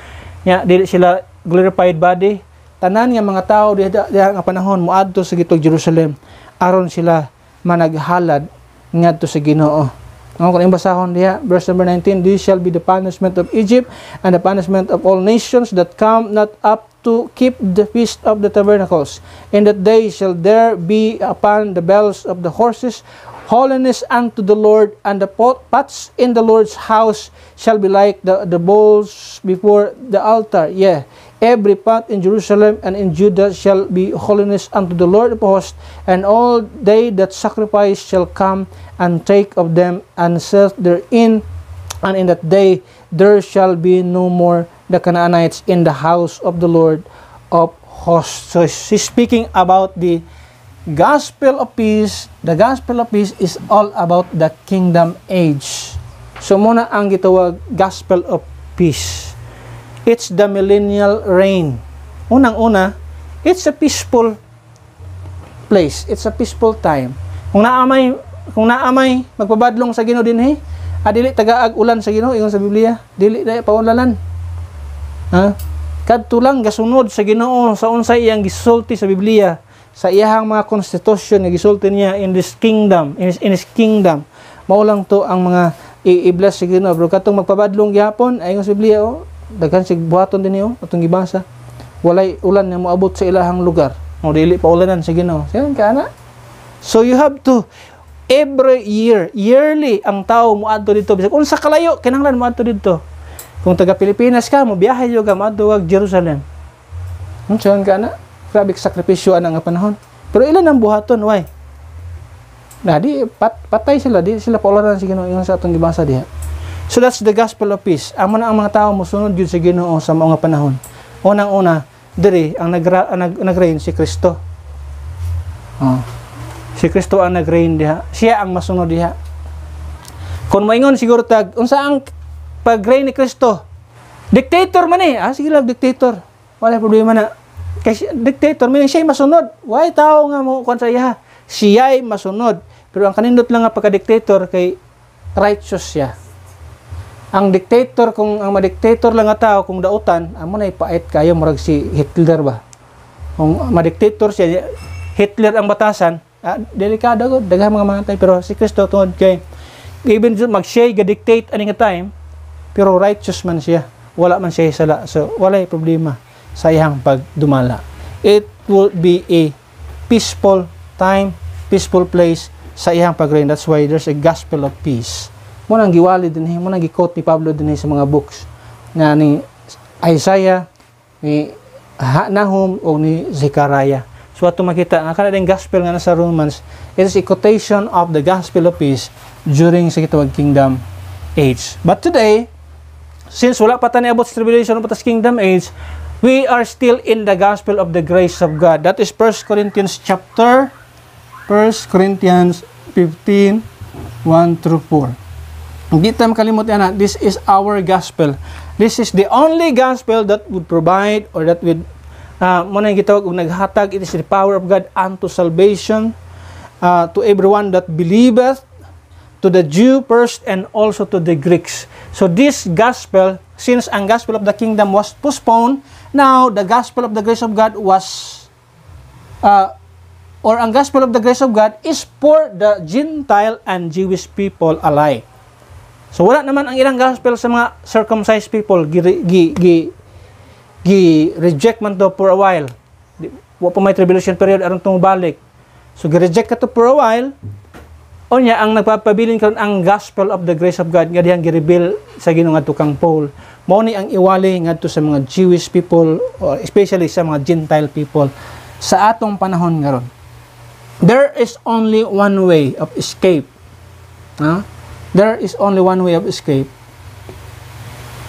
nya dili sila glorified body. Tanan nga mga tao diha nga panahon moadto sa gitog Jerusalem aron sila managhalad ngadto sa Ginoo. Kung basahon diha, verse number 19, this shall be the punishment of Egypt and the punishment of all nations that come not up to keep the feast of the tabernacles. In that day shall there be upon the bells of the horses holiness unto the Lord, and the pots in the Lord's house shall be like the bowls before the altar. Yeah, every pot in Jerusalem and in Judah shall be holiness unto the Lord of hosts, and all they that sacrifice shall come and take of them and serve therein. And in that day there shall be no more the Canaanites in the house of the Lord of hosts. So she's speaking about the gospel of peace. The gospel of peace is all about the kingdom age. So muna ang gitawag gospel of peace. It's the millennial reign. Unang-una, it's a peaceful place. It's a peaceful time. Kung naamay magpabadlong sa Ginoo dinhi, dili tagaag ulan sa Ginoo ingon sa Biblia, dili daya paulalan. Ha? Kadto lang gasunod sa Ginoo sa unsay iyang gisulti sa Biblia, sa iyang mga constitution nga gisulti niya in this kingdom, in his kingdom. Mao lang to ang mga i-bless sa Ginoo. Pero katong magpabadlong gyapon ayon sa Biblia, daghan sig buhaton din niyo atong gibasa. Walay ulan nga moabot sa ilahang lugar. Mo dili pa ulanan sa Ginoo. Sayon kana? So you have to every yearly ang tao moadto dito. Bisag unsa kalayo kinahanglan moadto dito. Kung taga Pilipinas ka, mo biyahe yo ka moadto kag Jerusalem. Sayon kana? Grabe sakripisyo ana nga panahon. Pero ilan ang buhaton, why? Di patay sila, di sila paulanan sa Ginoo ingon sa atong gibasa diha. So that's the gospel of peace. Amo na ang mga tao mosunod gyud sa Ginoo sa mga panahon. Unang-una, diri ang nag-reign si Kristo. Si Kristo ang nag-reign diha. Siya ang masunod diha. Kung moingon siguro tag unsa ang pag-reign ni Kristo? Dictator man sige lang dictator. Wala problema na. Kasi dictator meaning siya masunod. Why tao nga mo kon sa iya? Siya ay masunod. Pero ang kanindot lang nga pagka-dictator kay righteous siya. Ang dictator, kung ang ma-dictator lang nga tao, kung dautan, amo na ipait kayo, murag si Hitler ba? Kung ma-dictator siya, Hitler ang batasan, delikado ko, daghang mga matay. Pero si Kristo, tungod kay, even mag-siya, ga-dictate aning time, pero righteous man siya. Wala man siya sala. So, wala yung problema sa iyang pagdumala. It will be a peaceful time, peaceful place sa iyang pag-reign. That's why there's a gospel of peace. Muna ang giwali din, muna ang gi-quote ni Pablo din sa mga books nga ni Isaiah, ni Nahum o ni Zechariah. So ato makita ang kanang gospel nga nasa Romans, it is a quotation of the gospel of peace during sa kitawag kingdom age. But today, since wala pa tani abot sa tribulation o patas kingdom age, we are still in the gospel of the grace of God. That is 1 Corinthians 15, 1 through 4. Hindi tayo makalimutan na, this is our gospel. This is the only gospel that would provide or that would, muna yung gitawag, naghatag, it is the power of God unto salvation, to everyone that believeth, to the Jew first and also to the Greeks. So this gospel, since ang gospel of the kingdom was postponed, now the gospel of the grace of God was, or ang gospel of the grace of God is for the Gentile and Jewish people alike. So wala naman ang ilang gospel sa mga circumcised people, gi-reject man to for a while. Wa pa may tribulation period aron tumubalik. So gi-reject ka to for a while. Onya ang nagpapabilin karon ang gospel of the grace of God nga dihang gi-reveal sa Ginoo ngadto kang Paul. Mao ni ang iwali ngadto sa mga Jewish people, or especially sa mga Gentile people sa atong panahon ngaron. There is only one way of escape. There is only one way of escape.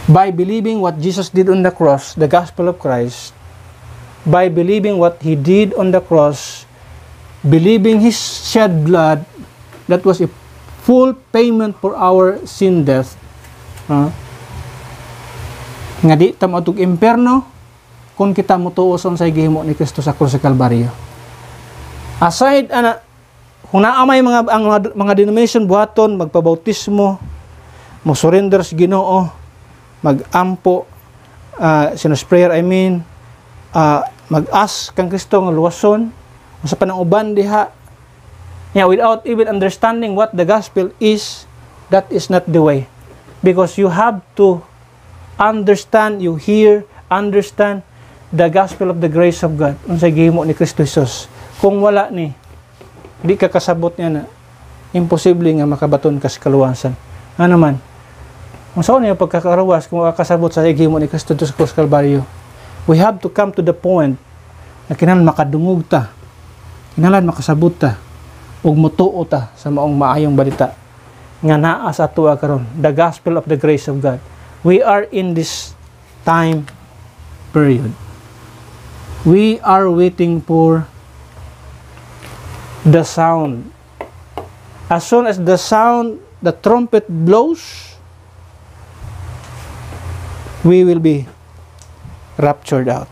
By believing what Jesus did on the cross, the gospel of Christ, by believing what He did on the cross, believing His shed blood, that was a full payment for our sin death. Nga di ta mautog imperno kung kita mutuoson sa gihimo ni Kristo sa krus sa Kalbaryo. Aside kung naamay mga denomination buhaton magpabautismo, mo surrender sa Ginoo, mag-ampo, sinus prayer, mag-ask kang Kristo nga luwason sa pananguban diha. Without even understanding what the gospel is, that is not the way. Because you have to understand, understand the gospel of the grace of God unsay gihimo ni Kristo Jesus. Kung wala ni, di ka kasabot niya na imposible nga makabaton ka sa kaluwasan. Ano man? Kung saan niya pagkakaruwas kung makakasabot sa gihimo ni Kristo sa krus Kalbaryo, we have to come to the point na kinahanglan makadungog ta, kinahanglan makasabot ta, ug mutuo ta sa maong maayong balita nga naa sa ato karon, the gospel of the grace of God. We are in this time period. We are waiting for the sound. As soon as the trumpet blows, we will be raptured out.